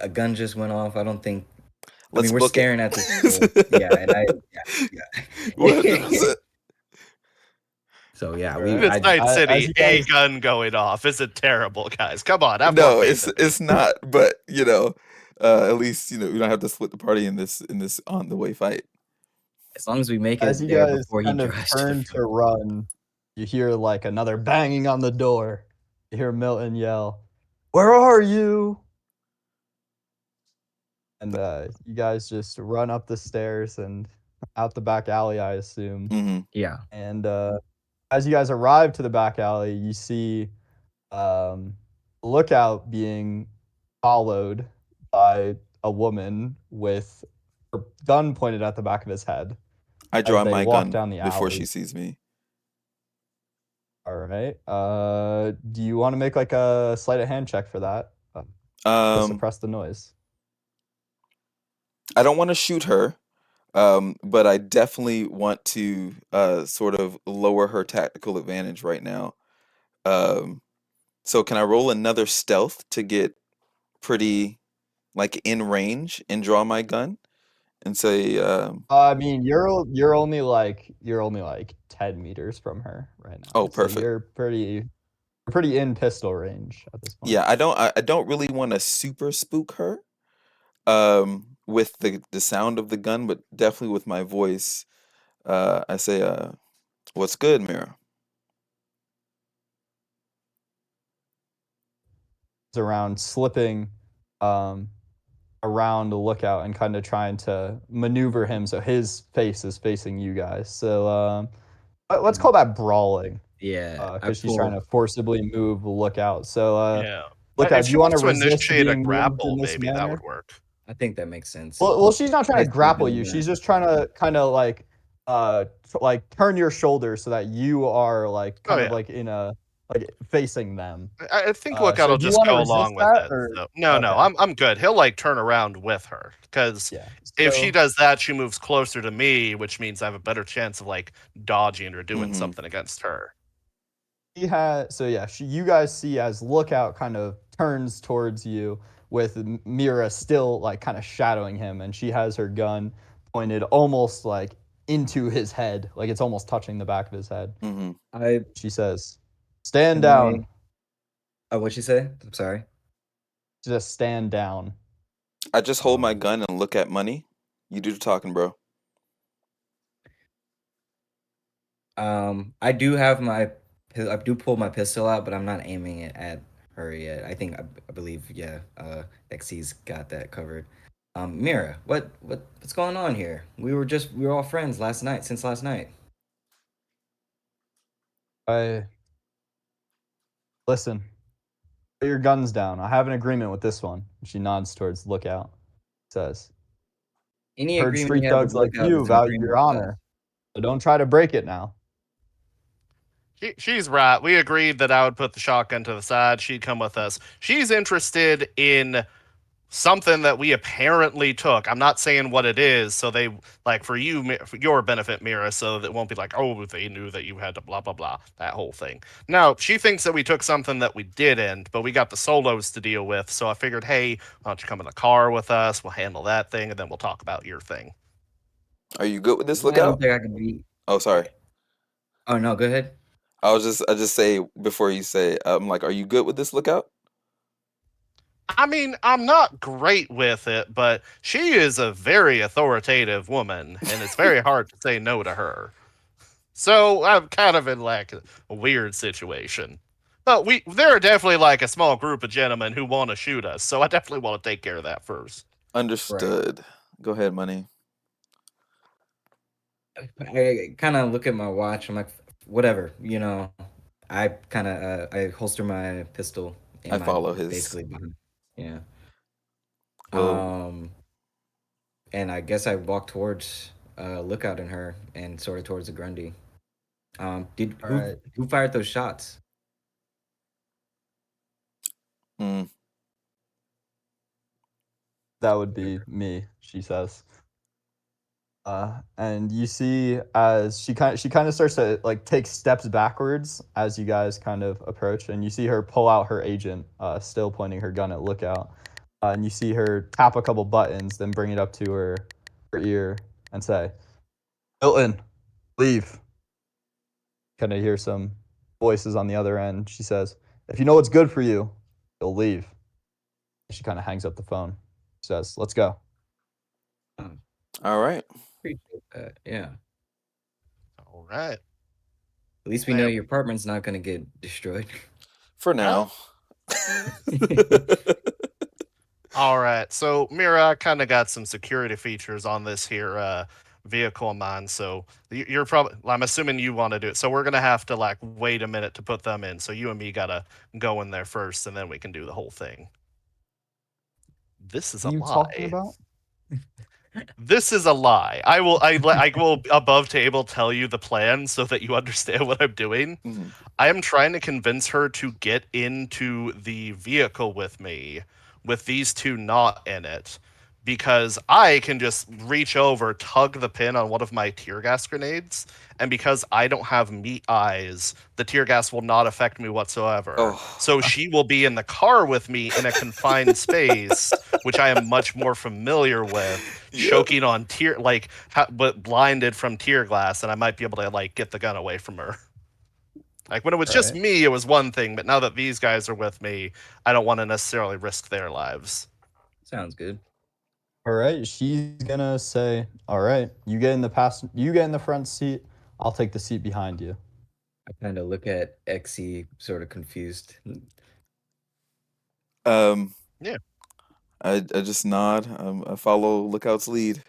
A gun just went off. I don't think. I Let's mean, we're book staring at this school. Yeah, and yeah. 100%. So yeah, Alright. It's Night as City, you a guys- gun going off. Is it terrible, guys? Come on, have No, more faith in me. it's not. But at least we don't have to split the party in this on the way fight. as long as we make it As you there guys before he kind of drives turn to to run, you hear like another banging on the door. You hear Milton yell, "Where are you?" And you guys just run up the stairs and out the back alley, I assume. Mm-hmm. Yeah. And as you guys arrive to the back alley, you see Lookout being followed by a woman with her gun pointed at the back of his head. I draw they my walk gun down the before alley. she sees me. All right. Do you want to make like a sleight of hand check for that? To Um, suppress the noise. I don't want to shoot her, but I definitely want to sort of lower her tactical advantage right now. So can I roll another stealth to get pretty like in range and draw my gun and say, I mean, you're only like 10 meters from her right now. oh, So perfect. you're pretty in pistol range at this point. Yeah, I don't really want to super spook her with the sound of the gun, but definitely with my voice. I say, what's good, Mira? It's around slipping around the Lookout and kind of trying to maneuver him so his face is facing you guys. So let's call that brawling. Yeah. Because she's trying to forcibly move the Lookout. So Yeah. Lookout, If do she you want wants to to resist initiate a being moved grapple, in this maybe that manner? would work. I think that makes sense. Well, she's not trying to Nice grapple moving you. that. She's just trying to kind of like turn your shoulders so that you are like kind of yeah. like in a like facing them. I think So Lookout will do you just wanna go resist along with that, it. or- So, no, Okay. I'm good. He'll like turn around with her because Yeah. if she So- does that, she moves closer to me, which means I have a better chance of like dodging or doing Mhm. something against her. you guys see as Lookout kind of turns towards you with Mira still like kind of shadowing him, and she has her gun pointed almost like into his head, like it's almost touching the back of his head. Mm-hmm. She says, "Stand Can I- down." Oh, what'd she say? I'm sorry. Just stand down. I just hold my gun and look at money. You do the talking, bro. I do have I do pull my pistol out, but I'm not aiming it at her yet. I believe, yeah, XC's got that covered. Mira, what's going on here? We were all friends since last night. Listen. Put your guns down. I have an agreement with this one. She nods towards Lookout. Says, Any "Heard agreement street you have thugs with like Lookout you is an value agreement your with us. honor. So don't try to break it now." She's right. We agreed that I would put the shotgun to the side. She'd come with us. She's interested in something that we apparently took. I'm not saying what it is, so they like for your benefit, Mira, so that it won't be like, oh, they knew that you had to blah blah blah, that whole thing. No, she thinks that we took something that we didn't, but we got the solos to deal with. So I figured, hey, why don't you come in the car with us? We'll handle that thing, and then we'll talk about your thing. Are you good with this I don't lookout? think I can beat. Oh, sorry. Oh no, go ahead. I just say before you say, I'm like, are you good with this lookout? I mean, I'm not great with it, but she is a very authoritative woman, and it's very hard to say no to her. So I'm kind of in like a weird situation. But there are definitely like a small group of gentlemen who want to shoot us, so I definitely want to take care of that first. Understood. Go ahead, money. I kind of look at my watch. I'm like, whatever, I kind of I holster my pistol I in my follow his. basically behind. Yeah. Well, Um, and I guess I walk towards Lookout and her, and sort of towards the Grundy. Did All who right. who fired those shots? mm, That would be me, she says. And you see as she kind of starts to like take steps backwards as you guys kind of approach, and you see her pull out her agent, still pointing her gun at Lookout. And you see her tap a couple buttons, then bring it up to her ear and say, "Hilton, leave." Kind of hear some voices on the other end. She says, "If you know what's good for you, you'll leave." She kind of hangs up the phone. She says, "Let's go." all right. Appreciate that. Yeah. All right. At least we know your apartment's not gonna get destroyed. For now. All right. So Mira kind of got some security features on this here vehicle of mine. So you're probably, I'm assuming you want to do it. So we're gonna have to like wait a minute to put them in. So you and me gotta go in there first, and then we can do the whole thing. This is a What are you talking lie. about? This is a lie. I will above table tell you the plan so that you understand what I'm doing. Mhm. I am trying to convince her to get into the vehicle with me with these two not in it because I can just reach over, tug the pin on one of my tear gas grenades, and because I don't have meat eyes, the tear gas will not affect me whatsoever. Oh, So she will be in the car with me in a confined space, which I am much more familiar with, yeah. choking on tear, like, but blinded from tear glass, and I might be able to, like, get the gun away from her. Like, when it was All just right. me, it was one thing, but now that these guys are with me, I don't want to necessarily risk their lives. Sounds good. All right, she's gonna say, "All right, you get in the front seat. I'll take the seat behind you." I kind of look at Exy, sort of confused. Um, Yeah. I just nod. I follow Lookout's lead.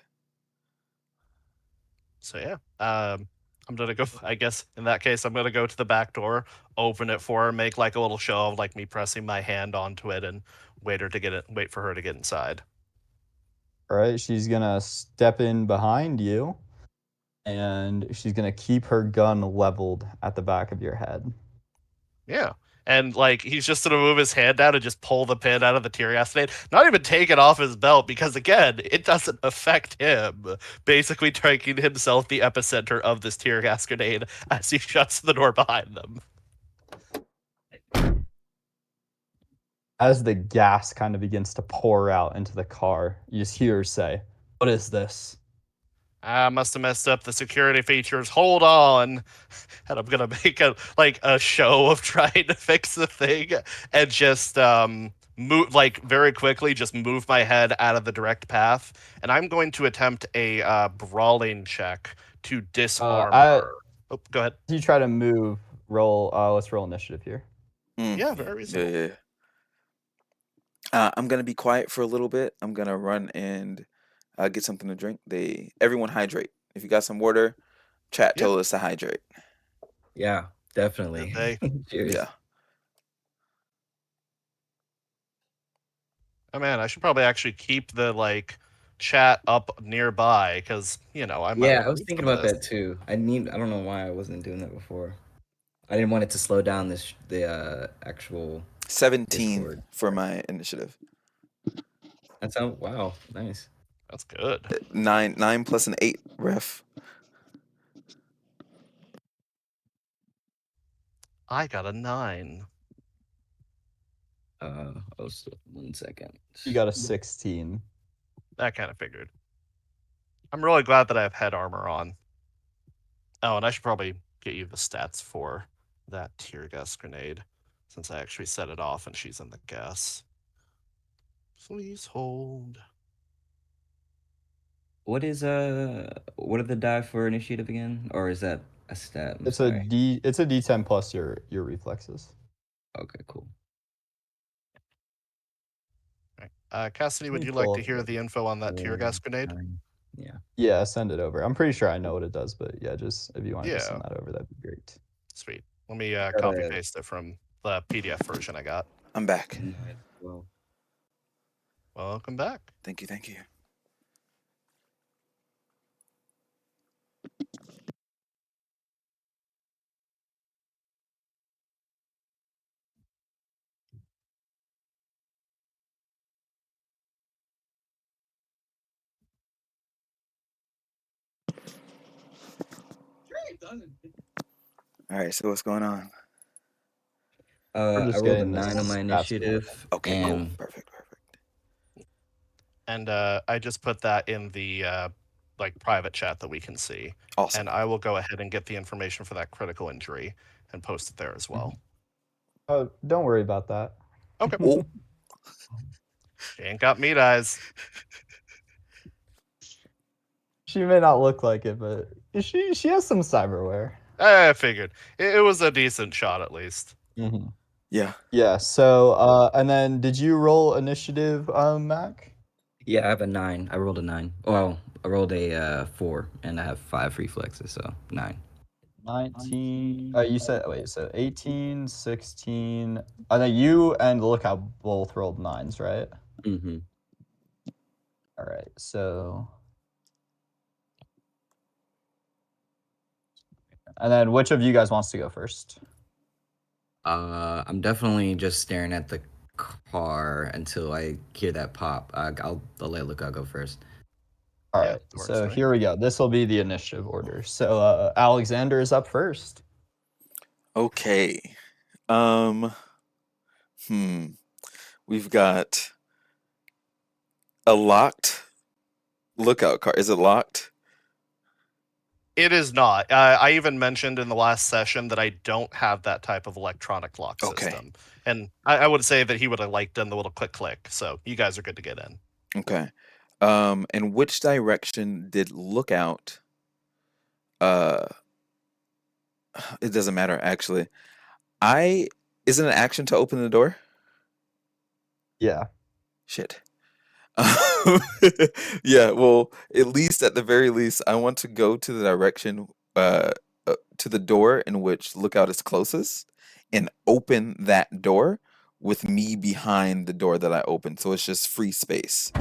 So, yeah. I'm gonna go, I guess, in that case, I'm gonna go to the back door, open it for her, make, like, a little show of, like, me pressing my hand onto it, and wait for her to get inside. All right, she's gonna step in behind you, and she's gonna keep her gun leveled at the back of your head. Yeah. And like he's just gonna move his hand down and just pull the pin out of the tear gas grenade. Not even take it off his belt because again, it doesn't affect him. Basically making himself the epicenter of this tear gas grenade as he shuts the door behind them. As the gas kind of begins to pour out into the car, you just hear her say, "What is this?" I must have messed up the security features. Hold on. And I'm gonna make a show of trying to fix the thing and just move like very quickly, just move my head out of the direct path. And I'm going to attempt a brawling check to disarm As her. Oh, go ahead. you try to move, roll. Let's roll initiative here. Yeah, very Yeah, reasonable. yeah. I'm gonna be quiet for a little bit. I'm gonna run and get something to drink. Everyone hydrate. If you got some water, chat Yeah. told us to hydrate. Yeah, definitely. They, Cheers. Yeah. oh man, I should probably actually keep the like chat up nearby because I might Yeah, want I to was read thinking some of about this. that too. I don't know why I wasn't doing that before. I didn't want it to slow down the actual 17 Discord. for my initiative. Wow, nice. That's good. 9 plus an 8, ref. I got a 9. Oh, so 1 second. You got a 16. That kind of figured. I'm really glad that I have head armor on. Oh, and I should probably get you the stats for that tear gas grenade, since I actually set it off and she's in the gas. Please hold. What are the die for initiative again? Or is that a stat? I'm It's sorry. It's a D10 plus your reflexes. Okay, cool. Right. Cassidy, would Let me you like pull to up hear the- the info on that tear gas grenade? 9. Yeah. Yeah, send it over. I'm pretty sure I know what it does, but yeah, just if you wanted to Yeah. send that over, that'd be great. Sweet. Let me Gotta- copy paste it from the PDF version I got. I'm back. Well, Welcome back. Thank you, thank you. All right, so what's going on? We're I just rolled a getting this 9 on my stats initiative. Okay, cool. and Perfect. And I just put that in the like private chat that we can see. Awesome. And I will go ahead and get the information for that critical injury and post it there as well. Oh, don't worry about that. Okay. Oh, She ain't got meat eyes. She may not look like it, but she has some cyberware. I figured. It was a decent shot at least. Mm-hmm. yeah. Yeah. So, and then did you roll initiative, Mac? yeah, I have a 9. I rolled a 9. Well, I rolled a 4, and I have 5 reflexes, so 9. 19. You said wait. So 18, 16. I think you and Lookout both rolled 9s, right? Mm-hmm. All right. So, and then which of you guys wants to go first? I'm definitely just staring at the car until I hear that pop. I'll let Lookout go first. All Yeah, right. that works So for me. here we go. This will be the initiative order. So Alexander is up first. Okay. We've got a locked lookout car. Is it locked? It is not. I even mentioned in the last session that I don't have that type of electronic lock Okay. system. And I would say that he would have liked done the little click. So you guys are good to get in. Okay. And which direction did lookout? It doesn't matter actually. Is it an action to open the door? Yeah. Shit. Yeah, well, at least at the very least, I want to go to the direction, to the door in which Lookout is closest, and open that door with me behind the door that I opened, so it's just free space.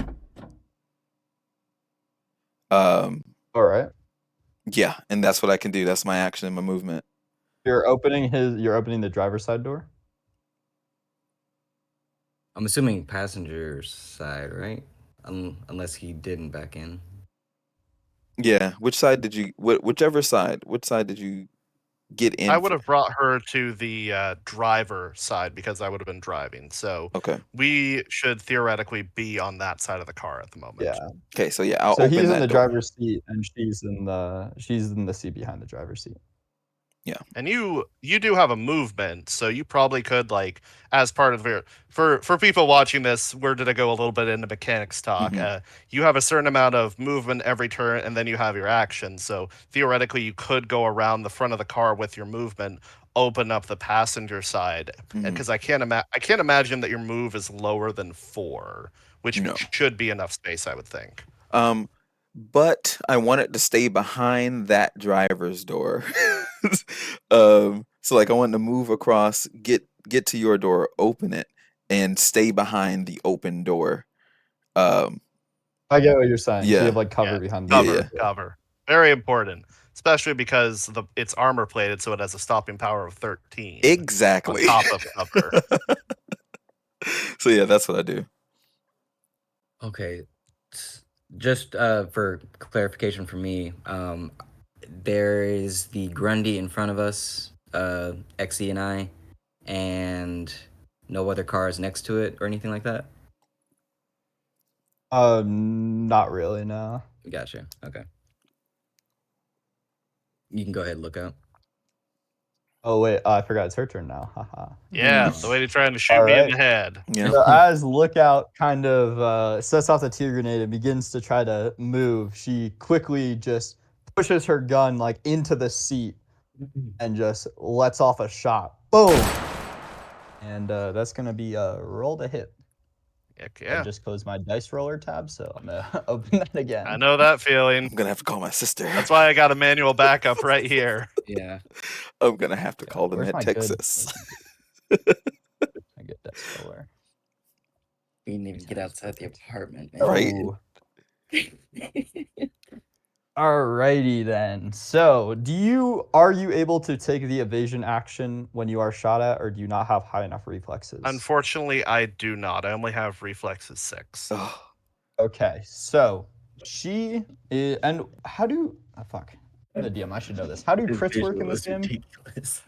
All right. Yeah, and that's what I can do. That's my action and my movement. You're opening the driver's side door? I'm assuming passenger side, right? Unless he didn't back in. Yeah, which side did you? Whichever side. Which side did you get in? I would have brought her to the driver side because I would have been driving. So Okay. we should theoretically be on that side of the car at the moment. Yeah. Okay, so yeah, I'll So open he's in that the door. driver's seat and she's in the seat behind the driver's seat. Yeah. And you do have a movement, so you probably could, like, as part of your for people watching this, we're gonna go a little bit into mechanics talk. Mhm. You have a certain amount of movement every turn, and then you have your action. So theoretically, you could go around the front of the car with your movement, open up the passenger side, Mhm. because I can't imagine that your move is lower than 4, which No. should be enough space, I would think. But I wanted to stay behind that driver's door. So like I wanted to move across, get to your door, open it, and stay behind the open door. I get what you're saying. So you Yeah. have like cover Yeah, behind Yeah, cover, yeah. cover. Very important, especially because it's armor plated, so it has a stopping power of 13. Exactly. On top of cover. So yeah, that's what I do. Okay. Just for clarification for me, there is the Grundy in front of us, XE and I, and no other cars next to it or anything like that? Not really, no. Gotcha. Okay. You can go ahead and look out. Oh wait, I forgot it's her turn now. Haha. Yeah, Mm. the lady trying to shoot All me in right. the head. Yeah. So as Lookout kind of sets off the tear grenade and begins to try to move, she quickly just pushes her gun like into the seat and just lets off a shot. Boom! And that's gonna be a roll to hit. Heck I yeah. just closed my dice roller tab, so I'm gonna open that again. I know that I'm feeling. gonna have to call my sister. That's why I got a manual backup right here. Yeah. I'm gonna have to Yeah, call them where's at my Texas. my good dice roller? You didn't even get outside the apartment, man. Right. Oh. Alrighty then. So, are you able to take the evasion action when you are shot at, or do you not have high enough reflexes? Unfortunately, I do not. I only have reflexes 6. Oh, Okay, so she is, and how do fuck? I'm the DM. I should know this. How do His crits work in visual this is game? ridiculous.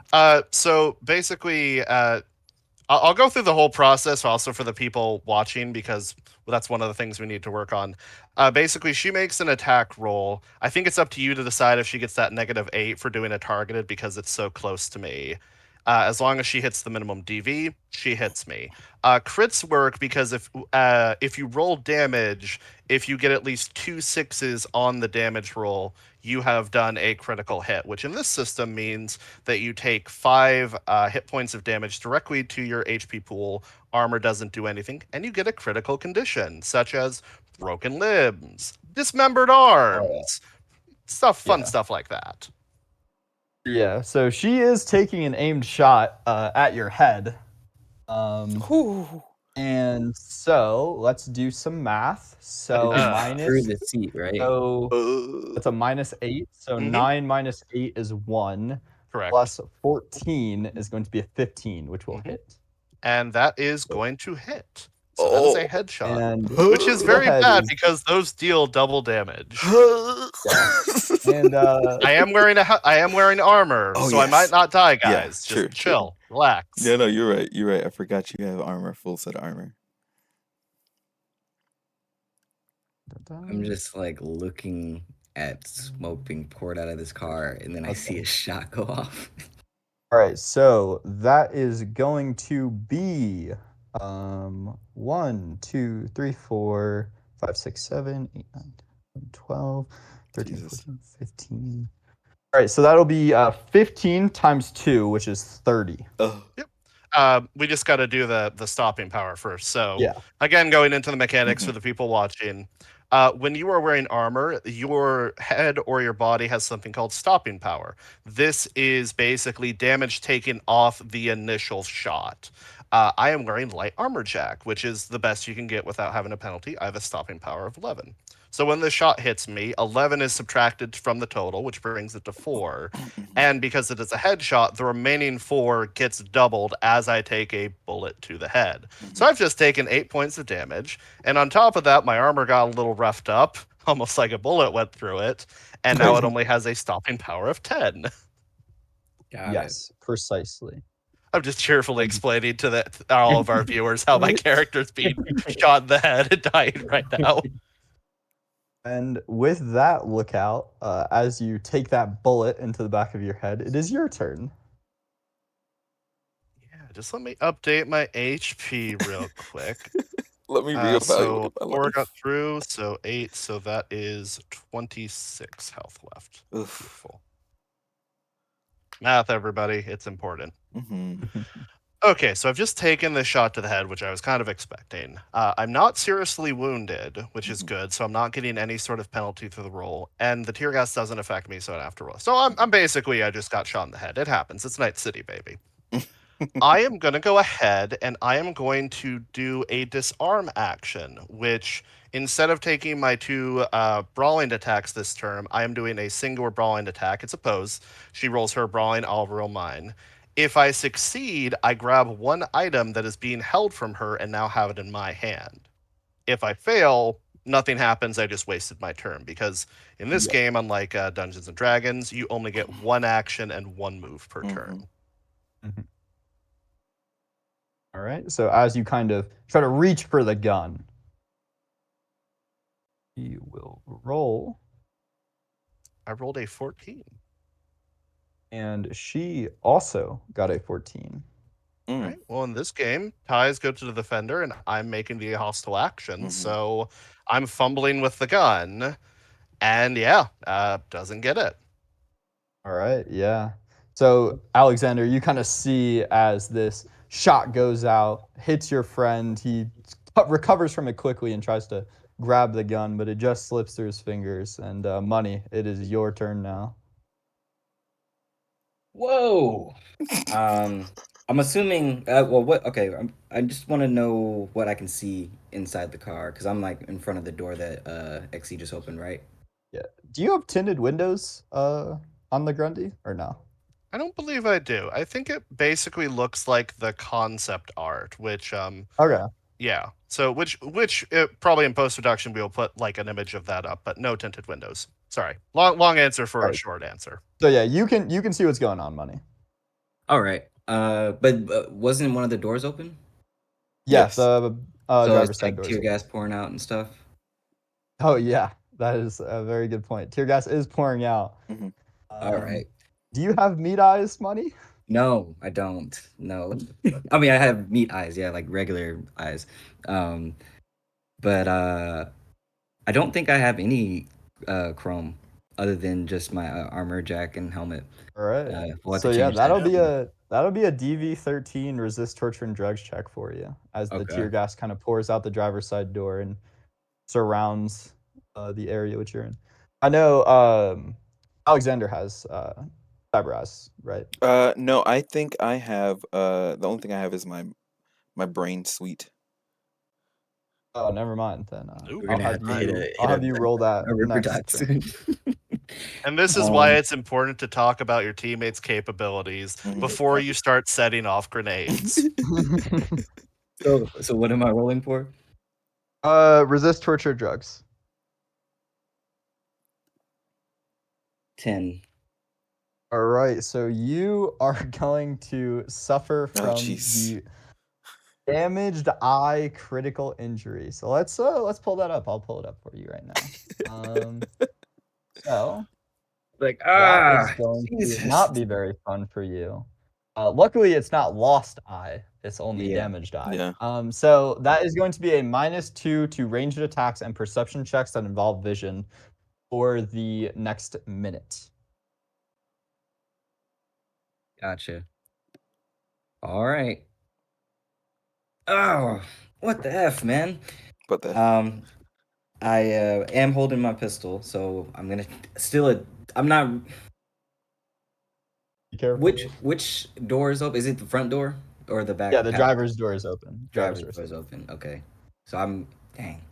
So basically, I'll go through the whole process also for the people watching because that's one of the things we need to work on. Basically, she makes an attack roll. I think it's up to you to decide if she gets that -8 for doing a targeted because it's so close to me. As long as she hits the minimum DV, she hits me. Crits work because if you roll damage, if you get at least 2 6s on the damage roll, you have done a critical hit, which in this system means that you take 5 hit points of damage directly to your HP pool. Armor doesn't do anything, and you get a critical condition, such as broken limbs, dismembered arms, fun Yeah. stuff like that. Yeah. So she is taking an aimed shot at your head. whew. And so let's do some math. So Through minus, the seat, right? so Uh, it's a -8. So Mhm. 9 minus 8 is 1. Correct. Plus 14 is going to be a 15, which will Mhm. hit. And that is So- going to hit. So that is a oh. headshot, And which is the very head bad is- because those deal double damage. and I am wearing armor, Oh, so I might yes. not die, Yeah, guys. true, Just true. chill, relax. Yeah, no, you're right. You're right. I forgot you have armor, full set of armor. I'm just like looking at smoke being poured out of this car, and then I see a shot go off. all right, so that is going to be 1, 2, 3, 4, 5, 6, 7, 8, 9, 10, 12, 13, Jesus. 14, 15. All right, so that'll be 15 times 2, which is 30. Oh, We just got to do the stopping power first. So Yeah. again, going into the mechanics Mhm. for the people watching, when you are wearing armor, your head or your body has something called stopping power. This is basically damage taken off the initial shot. I am wearing light armor jack, which is the best you can get without having a penalty. I have a stopping power of 11. So when the shot hits me, 11 is subtracted from the total, which brings it to 4. And because it is a headshot, the remaining 4 gets doubled as I take a bullet to the head. So I've just taken 8 points of damage. And on top of that, my armor got a little roughed up, almost like a bullet went through it. And now it only has a stopping power of 10. Got it. Yes, precisely. I'm just cheerfully explaining to all of our viewers how my character's being shot in the head and dying right now. And with that lookout, as you take that bullet into the back of your head, it is your turn. Yeah, just let me update my HP real quick. let me So reevaluate my 4 life. got through, so 8, so that is 26 health left. Oof. Beautiful. Math, everybody, it's important. Mhm. Okay, so I've just taken this shot to the head, which I was kind of expecting. I'm not seriously wounded, which is good, so I'm not getting any sort of penalty through the roll, and the tear gas doesn't affect me, so I don't have to roll. So I'm basically, I just got shot in the head. It happens. It's Night City, baby. I am going to go ahead and I am going to do a disarm action, which instead of taking my 2 brawling attacks this term, I am doing a single brawling attack. It's a pose. She rolls her brawling, I'll roll mine. If I succeed, I grab 1 item that is being held from her and now have it in my hand. If I fail, nothing happens. I just wasted my turn because in this game, unlike Dungeons and Dragons, you only get 1 action and 1 move per turn. All right, so as you kind of try to reach for the gun, will roll. I rolled a 14. And she also got a 14. Mm. Right. Well, in this game, ties go to the defender, and I'm making the hostile action. Mhm. So I'm fumbling with the gun, and doesn't get it. All right, yeah. So, Alexander, you kind of see as this shot goes out, hits your friend. He recovers from it quickly and tries to grab the gun, but it just slips through his fingers. And Money, it is your turn now. Whoa. I'm assuming. Well, what? Okay. I just want to know what I can see inside the car because I'm like in front of the door that XE just opened, right? Yeah. Do you have tinted windows on the Grundy or no? I don't believe I do. I think it basically looks like the concept art, which Okay. yeah. So which probably in post production we'll put like an image of that up, but no tinted windows. Sorry, long answer for a Right. short answer. So yeah, you can see what's going on, Money. All right. But wasn't one of the doors open? Yes, Yes. the So driver's it's side like doors. tear gas pouring out and stuff. Oh yeah, that is a very good point. Tear gas is pouring out. Mhm. All right. Do you have meat eyes, Money? No, I don't. No. I mean, I have meat eyes, yeah, like regular eyes. But I don't think I have any chrome other than just my armor jack and helmet. All right. We'll have So to yeah, change that. that'll be a DV13 resist torture and drugs check for you as the Okay. tear gas kind of pours out the driver's side door and surrounds the area which you're in. I know Alexander has cyber eyes, right? No, I think I have. The only thing I have is my brain suite. Oh, never mind then. Ooh. We're I'll gonna have have to you. hit I'll have you roll that a Ripper next Dot turn. soon. And this is why it's important to talk about your teammates' capabilities Mhm. before you start setting off grenades. So what am I rolling for? Resist torture drugs. 10. All right, so you are going to suffer Oh, from jeez. the damaged eye critical injury. So let's pull that up. I'll pull it up for you right now. So Like that is going to Jesus. not be very fun for you. Luckily, it's not lost eye. It's only Yeah. damaged eye. Yeah. So that is going to be a -2 to ranged attacks and perception checks that involve vision for the next minute. Gotcha. All right. Oh, what the F, man? But the I am holding my pistol, so I'm gonna steal it. I'm not. Be careful. Which door is open? Is it the front door or the back? Yeah, the path? driver's door is open. Driver's door is open. Okay. So I'm. Dang.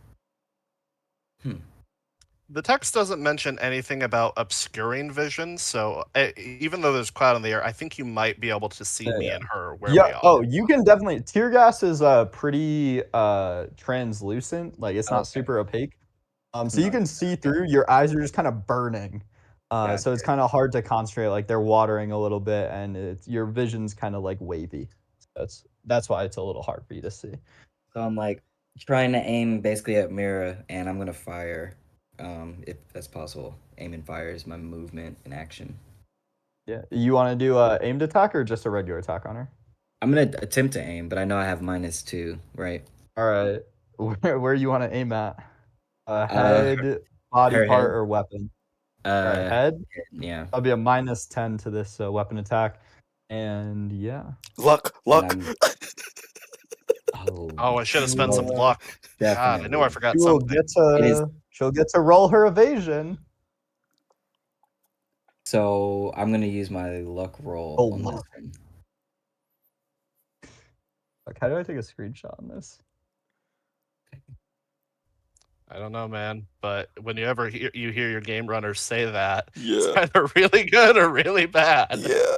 The text doesn't mention anything about obscuring vision, so even though there's cloud in the air, I think you might be able to see me and her where we are. Oh, you can definitely. Tear gas is pretty translucent. Like it's not Okay. super opaque. So you can see through. Your eyes are just kind of burning. So it's Gotcha. kind of hard to concentrate. Like they're watering a little bit, and your vision's kind of like wavy. That's why it's a little hard for you to see. So I'm like trying to aim basically at Mira, and I'm gonna fire, if that's possible. Aim and fire is my movement and action. Yeah. You want to do a aimed attack or just a regular attack on her? I'm gonna attempt to aim, but I know I have -2, right? All right. Where you want to aim at? Head, body her part, head. or weapon? All right, head. Yeah. That'll be a -10 to this weapon attack. And yeah. luck. And Oh, I should have spent some Yeah. luck. God, I Definitely. knew I forgot She will something. she'll get to roll her evasion. So I'm gonna use my luck roll Oh, on this luck. one. Like, how do I take a screenshot on this? I don't know, man, but when you hear your game runner say that, it's Yeah. either really good or really bad. Yeah.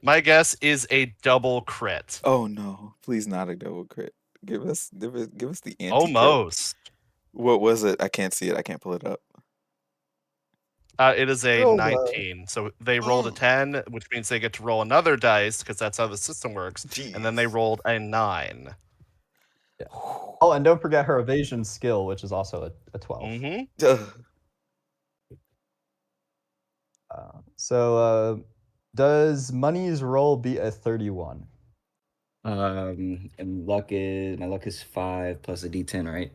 My guess is a double crit. Oh no! Please not a double crit. Give us the anti-crit. Almost. What was it? I can't see it. I can't pull it up. It is a Oh, 19. So they rolled a 10, which means they get to roll another dice because that's how the system works. Jeez. And then they rolled a 9. Oh, and don't forget her evasion skill, which is also a 12. Mm-hmm. So does Money's roll beat a 31? And my luck is 5 plus a D10, right?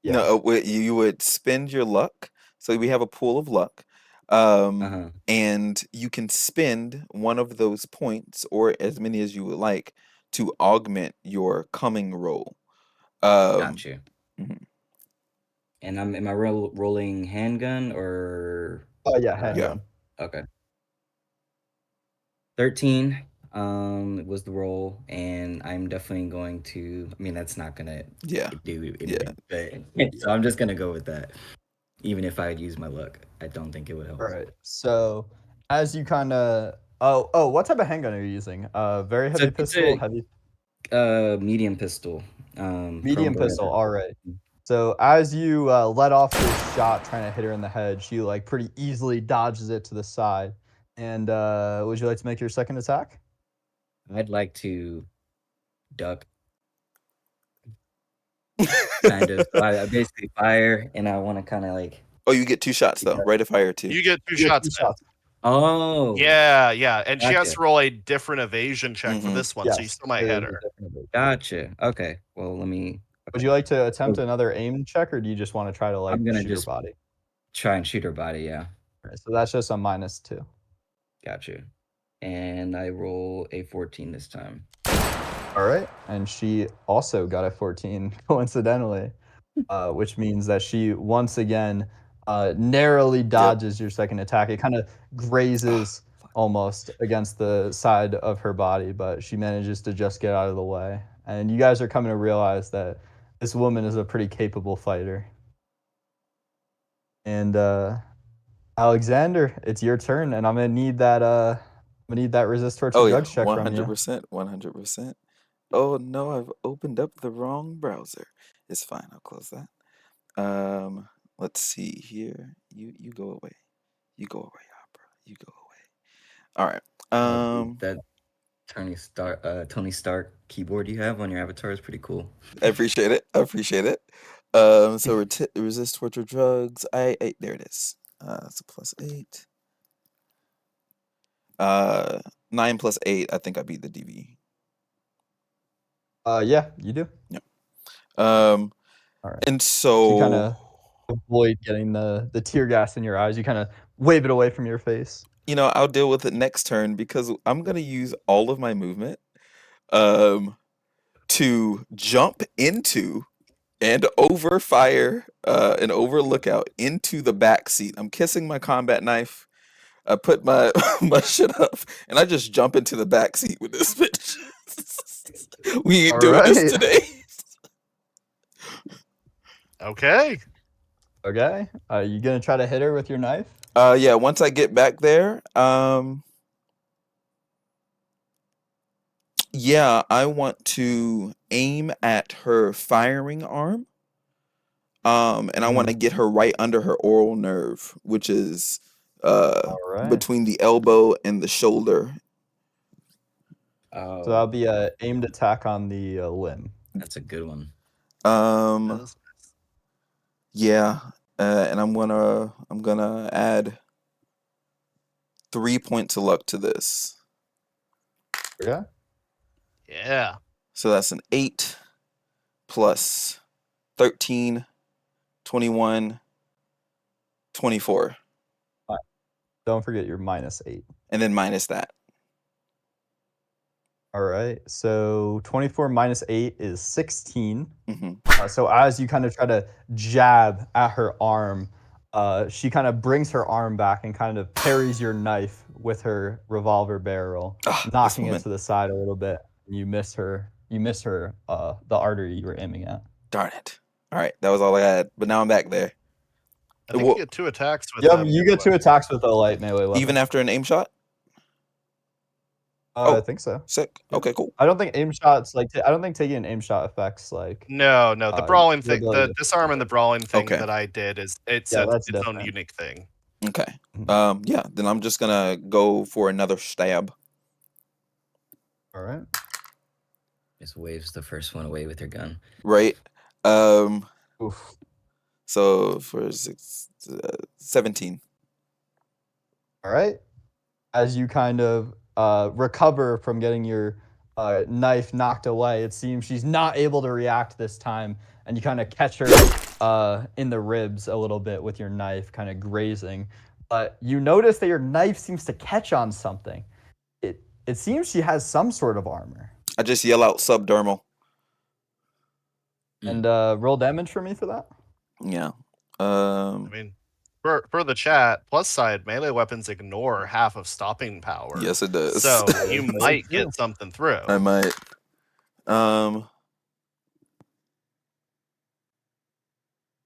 Yeah. No, you would spend your luck. So we have a pool of luck. And you can spend one of those points, or as many as you would like, to augment your coming roll. Got you. Mhm. And am I rolling handgun or? Oh yeah, handgun. Okay. 13 was the roll, and I'm definitely going to. I mean, that's not gonna do anything. But, so I'm just gonna go with that. Even if I had used my luck, I don't think it would help. All right. So as you kind of what type of handgun are you using? Very heavy pistol, heavy. Medium pistol. Medium pistol. All right. So as you let off this shot, trying to hit her in the head, she like pretty easily dodges it to the side. And would you like to make your second attack? I'd like to duck. Kind of. I basically fire, and I want to kind of like. Oh, you get 2 shots though, right? If fire 2. You get two shots. Oh. Yeah, and she has Gotcha. to roll a different evasion check for this one, so you still might hit her. Gotcha. Okay. Well, let me. Would you like to attempt another aim check, or do you just want to try to like shoot her body? Try and shoot her body, yeah. All right, so that's just a -2. Gotcha. And I roll a 14 this time. All right, and she also got a 14 coincidentally, which means that she once again narrowly dodges your second attack. It kind of grazes almost against the side of her body, but she manages to just get out of the way. And you guys are coming to realize that this woman is a pretty capable fighter. And Alexander, it's your turn, and I'm gonna need that resist torture drugs check from you. 100%. Oh no, I've opened up the wrong browser. It's fine. I'll close that. Let's see here. You go away. You go away, Opera. You go away. All right. That Tony Stark keyboard you have on your avatar is pretty cool. I appreciate it. So resist torture drugs. There it is. So +8. 9 + 8. I think I beat the DV. Yeah, you do. Yep. All right. And so you kind of avoid getting the tear gas in your eyes. You kind of wave it away from your face. I'll deal with it next turn because I'm gonna use all of my movement to jump into and overfire and over lookout into the back seat. I'm kissing my combat knife. I put my my shit up and I just jump into the back seat with this bitch. We ain't doing this today. Okay. Are you gonna try to hit her with your knife? Yeah, once I get back there, yeah, I want to aim at her firing arm. And I want to get her right under her oral nerve, which is between the elbow and the shoulder. So that'll be a aimed attack on the limb. That's a good one. Yeah, and I'm gonna add 3 points of luck to this. Yeah. So that's an 8 plus 13, 21, 24. Don't forget your -8. And then minus that. All right. So 24 minus 8 is 16. Mm-hmm. So as you kind of try to jab at her arm, she kind of brings her arm back and kind of parries your knife with her revolver barrel, knocking it to the side a little bit. You miss her. The artery you were aiming at. Darn it! All right, that was all I had. But now I'm back there. I think you get 2 attacks with Yeah, you get 2 attacks with a light melee weapon. Even after an aim shot? I think so. Sick. Okay, cool. I don't think aim shots I don't think taking an aim shot affects like. No, the brawling thing, the disarm and the brawling thing that I did is it's its own unique thing. Okay. Yeah. Then I'm just gonna go for another stab. All right. Just waves the first one away with her gun. Right. Oof. So for 17. All right. As you kind of recover from getting your knife knocked away, it seems she's not able to react this time, and you kind of catch her in the ribs a little bit with your knife, kind of grazing. But you notice that your knife seems to catch on something. It seems she has some sort of armor. I just yell out subdermal. And roll damage for me for that. Yeah. I mean, for the chat, plus side, melee weapons ignore half of stopping power. Yes, it does. So you might get something through. I might.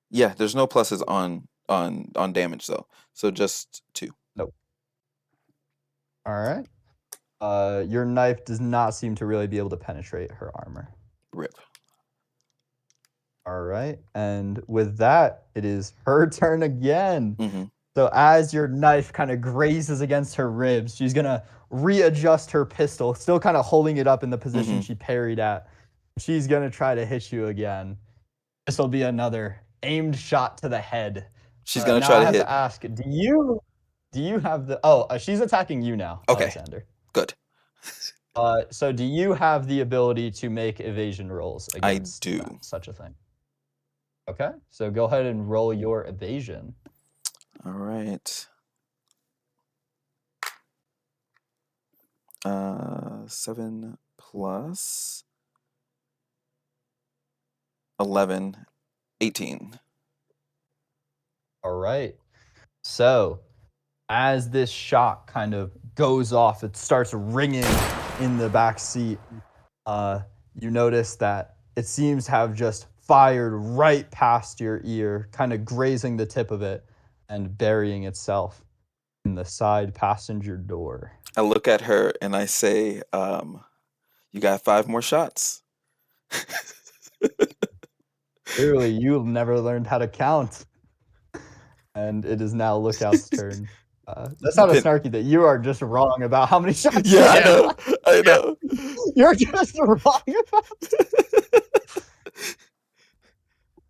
Yeah, there's no pluses on damage though. So just 2. Nope. All right. Your knife does not seem to really be able to penetrate her armor. Rip. All right. And with that, it is her turn again. Mm-hmm. So as your knife kind of grazes against her ribs, she's going to readjust her pistol, still kind of holding it up in the position she parried at. She's going to try to hit you again. This will be another aimed shot to the head. She's going to try to hit. I have to ask, do you have the... Oh, she's attacking you now, okay. Alexander. Good. So do you have the ability to make evasion rolls against such a thing? Okay, so go ahead and roll your evasion. All right. 7 plus 11, 18. All right. So as this shot kind of goes off, it starts ringing in the back seat. You notice that it seems to have just fired right past your ear, kind of grazing the tip of it and burying itself in the side passenger door. I look at her and I say, you got 5 more shots. Clearly, you've never learned how to count. And it is now Lookout's turn. That's not a snarky that you are just wrong about how many shots. Yeah, I know. You're just wrong about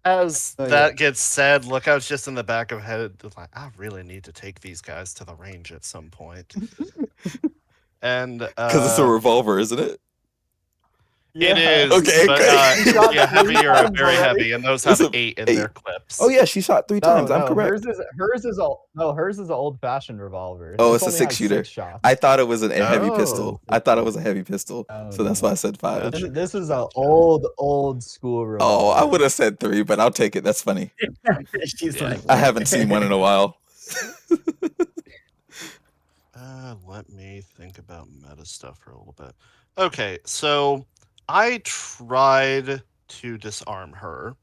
As that gets said, Lookout's just in the back of head, like, I really need to take these guys to the range at some point. And because it's a revolver, isn't it? It is. Okay, but, yeah, heavy or very heavy, and those have 8 in their clips. Oh yeah, she shot 3 times. I'm correct. Hers is an old-fashioned revolver. Oh, This it's a only has 6-shooter. 6 shots. I thought it was a heavy pistol. I thought it was a heavy pistol. So that's why I said 5. This is an old school revolver. Oh, I would have said 3, but I'll take it. That's funny. She's like, I haven't seen one in a while. Let me think about meta stuff for a little bit. Okay, so I tried to disarm her.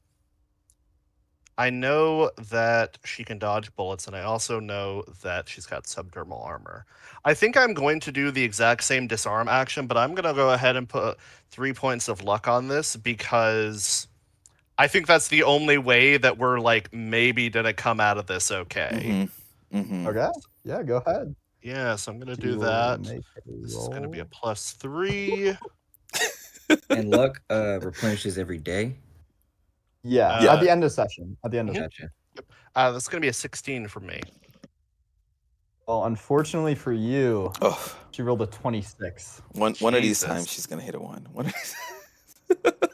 I know that she can dodge bullets, and I also know that she's got subdermal armor. I think I'm going to do the exact same disarm action, but I'm going to go ahead and put 3 points of luck on this because I think that's the only way that we're like maybe going to come out of this okay. Okay, yeah, go ahead. Yeah, so I'm going to do that. This is going to be a +3. And luck replenishes every day. Yeah, at the end of session. Gotcha. That's going to be a 16 for me. Well, unfortunately for you, she rolled a 26. One of these times she's going to hit a 1.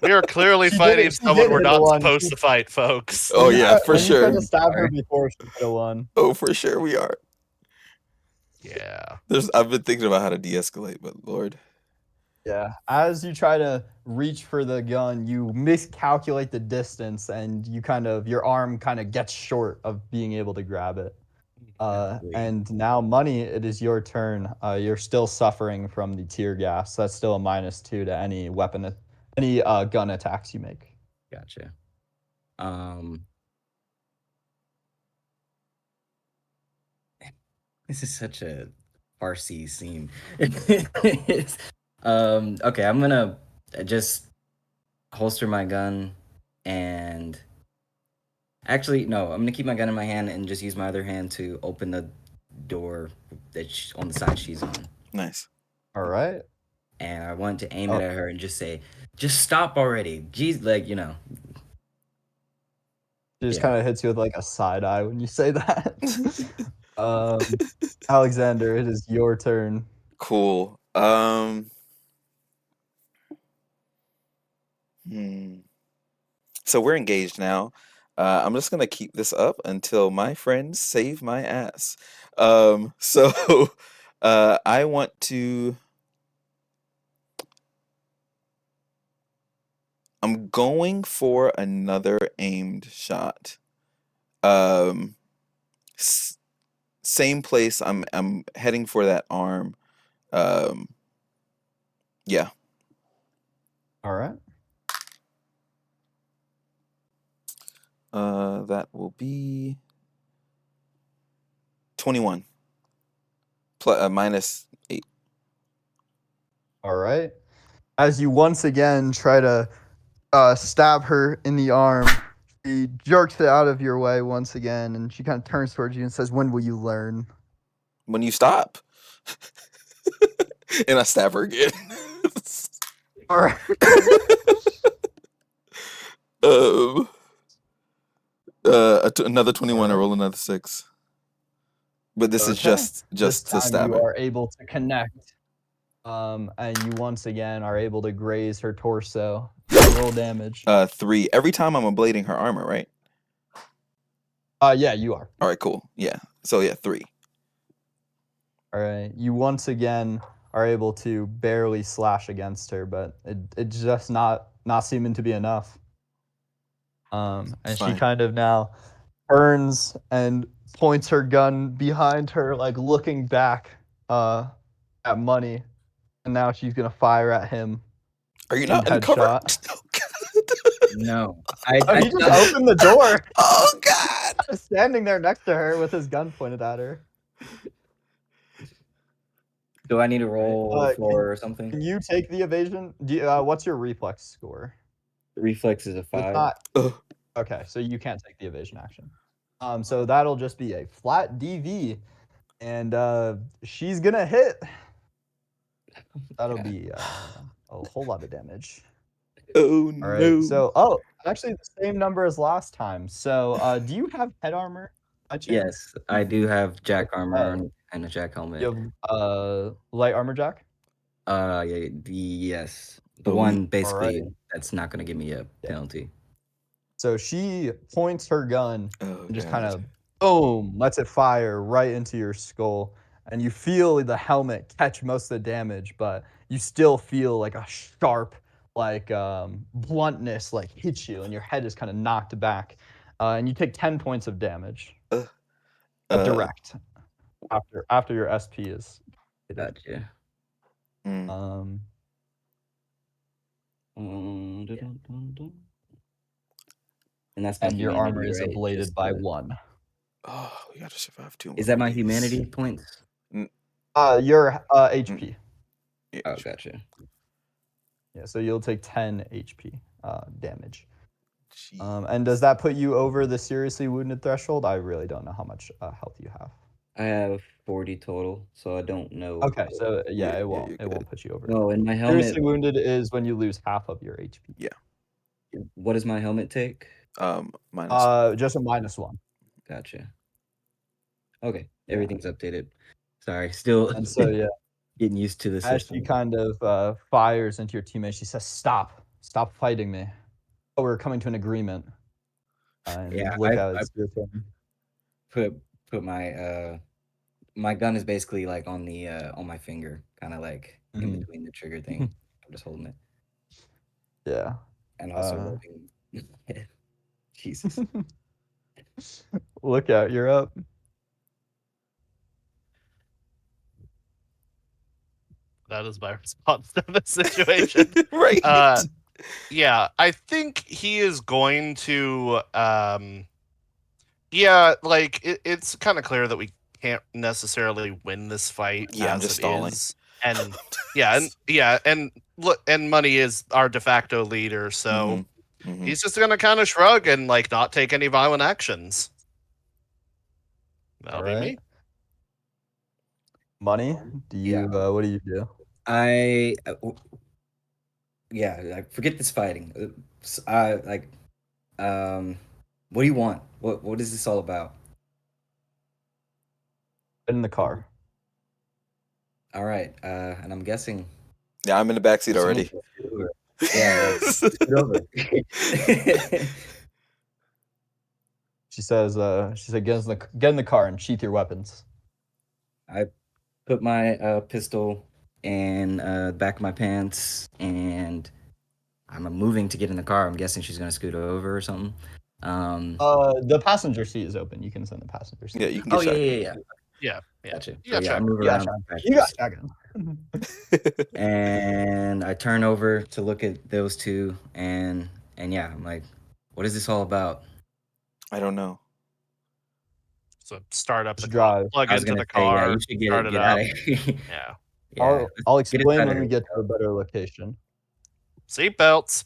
We are clearly fighting someone we're not supposed to fight, folks. Oh yeah, for sure. You could have stabbed her before she hit a 1. Oh, for sure we are. Yeah. I've been thinking about how to de-escalate, but Lord. Yeah. As you try to reach for the gun, you miscalculate the distance, and your arm kind of gets short of being able to grab it. And now, Money, it is your turn. You're still suffering from the tear gas. So that's still a -2 to any gun attacks you make. Gotcha. This is such a farcy scene. Okay, I'm gonna just holster my gun and actually no, I'm gonna keep my gun in my hand and just use my other hand to open the door on the side she's on. Nice. All right. and I want to aim Oh. it at her and just say, "Just stop already." Jeez, like She just kind of hits you with like a side eye when you say that. Alexander, it is your turn. Cool. So we're engaged now. I'm just gonna keep this up until my friends save my ass. So I want to. I'm going for another aimed shot. Same place. I'm heading for that arm. Yeah. All right. That will be 21 minus 8. All right. As you once again try to stab her in the arm, she jerks it out of your way once again, and she kind of turns towards you and says, "When will you learn?" When you stop. And I stab her again. All right. Another 21. I roll another 6. But this is Okay. just This to time stab you her. are able to connect, and you once again are able to graze her torso. Roll damage. 3. Every time I'm ablating her armor, right? Yeah, you are. All right, cool. Yeah. So yeah, 3. All right. You once again are able to barely slash against her, but it's just not seeming to be enough. And she Fine. kind of now turns and points her gun behind her, like looking back at Money, and now she's gonna fire at him. Are you not in cover? Headshot. Oh, God. No, He just opened the door. Oh God. Standing there next to her with his gun pointed at her. Do I need to roll for Can something? you take the evasion? What's your reflex score? Reflex is a It's 5. not. Ugh. Okay, so you can't take the evasion action. So that'll just be a flat DV, and she's gonna hit. That'll be a whole lot of damage. Oh All right. no. So, actually the same number as last time. So, do you have head armor by chance? Yes, I do have jack armor Oh. and a jack helmet. You have light armor jack? Yeah, yes. The Oh, one basically Alrighty. that's not gonna give me a penalty. So she points her gun Oh, and just God. kind of boom, lets it fire right into your skull. And you feel the helmet catch most of the damage, but you still feel like a sharp, like bluntness, like hit you, and your head is kind of knocked back. And you take 10 points of damage. Direct. After your SP is hit. Gotcha. Mm. And that's my And your armor humanity, is right? ablated Just by the- 1. Oh, we gotta survive 2 more. Is that my of these. humanity points? Your HP. Yeah, Oh, gotcha. Yeah, so you'll take 10 HP damage. Jeez. And does that put you over the seriously wounded threshold? I really don't know how much health you have. I have 40 total, so I don't know. Okay, so yeah, Yeah, it won't you're it won't good. put you over. No, and my helmet. Seriously wounded is when you lose half of your HP. Yeah. What does my helmet take? Minus. Just a -1. Gotcha. Okay, Yeah. everything's updated. Sorry, still And so yeah, getting used to the as system. she kind of fires into your teammate, she says, "Stop fighting me. Oh, we're coming to an agreement." And Yeah, look I out, it's your turn. put my my gun is basically like on the on my finger, kind of like in Mhm. between the trigger thing. I'm just holding it Yeah. and also rubbing. Jesus. Look out, you're up. That is my response to the situation. Right. Yeah, I think he is going to yeah, like it's kind of clear that we can't necessarily win this fight Yeah, I'm as just it stalling. is. And and look, and Money is our de facto leader, so Mhm. he's just gonna kind of shrug and like not take any violent actions. That'll be me. Money, do you what do you do? Yeah, like forget this fighting. What do you want? What is this all about? In the car. All right, and I'm guessing Yeah, I'm in the backseat already. someone's gonna scoot over. Yeah, like scoot over. She said, get in the car and sheath your weapons. I put my pistol in the back of my pants, and I'm moving to get in the car. I'm guessing she's gonna scoot over or something. The passenger seat is open. You can sit in the passenger seat. Yeah, you can Oh get yeah. Yeah. Gotcha. You So got yeah, I shotgun. move You got around. shotgun. You got shotgun. And I turn over to look at those two, and yeah, I'm like, what is this all about? I don't know. So start up the Just car, drive. plug I was into gonna the say, yeah, car, you should start it get up. out of here. Yeah. Yeah, I'll let's get explain inside when of we here. get to a better location. Seatbelts.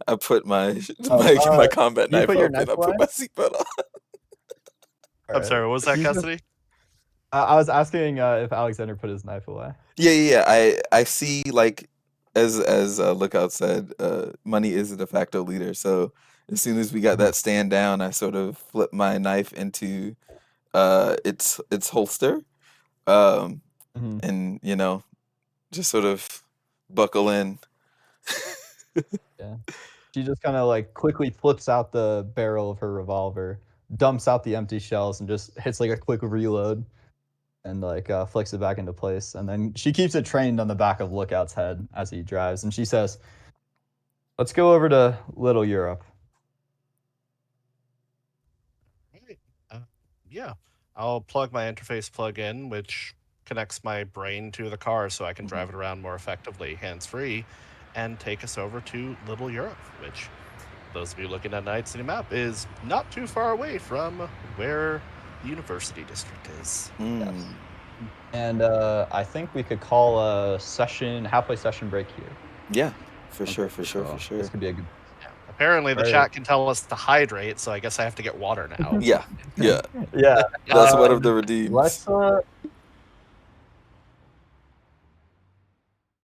I put my Oh, my combat you knife put your up knife and I away? put my seatbelt on. I'm sorry, what was that, Can you just- Cassidy? I was asking if Alexander put his knife away. Yeah. I see, like, as Lookout said, Money is a de facto leader. So as soon as we got that stand down, I sort of flipped my knife into its holster, Mhm. and just sort of buckle in. Yeah. She just kind of like quickly flips out the barrel of her revolver, dumps out the empty shells, and just hits like a quick reload, and like flicks it back into place. And then she keeps it trained on the back of Lookout's head as he drives, and she says, "Let's go over to Little Europe." Right. Yeah. I'll plug my interface plug in, which connects my brain to the car so I can drive it around more effectively, hands-free, and take us over to Little Europe, which, those of you looking at Night City map, is not too far away from where the University District is. Mm. And I think we could call a halfway session break here. Yeah, for Okay, sure. This could be a good. Yeah. Apparently, the Right. chat can tell us to hydrate, so I guess I have to get water now. Yeah. Yeah. That's one of the redeems. Let's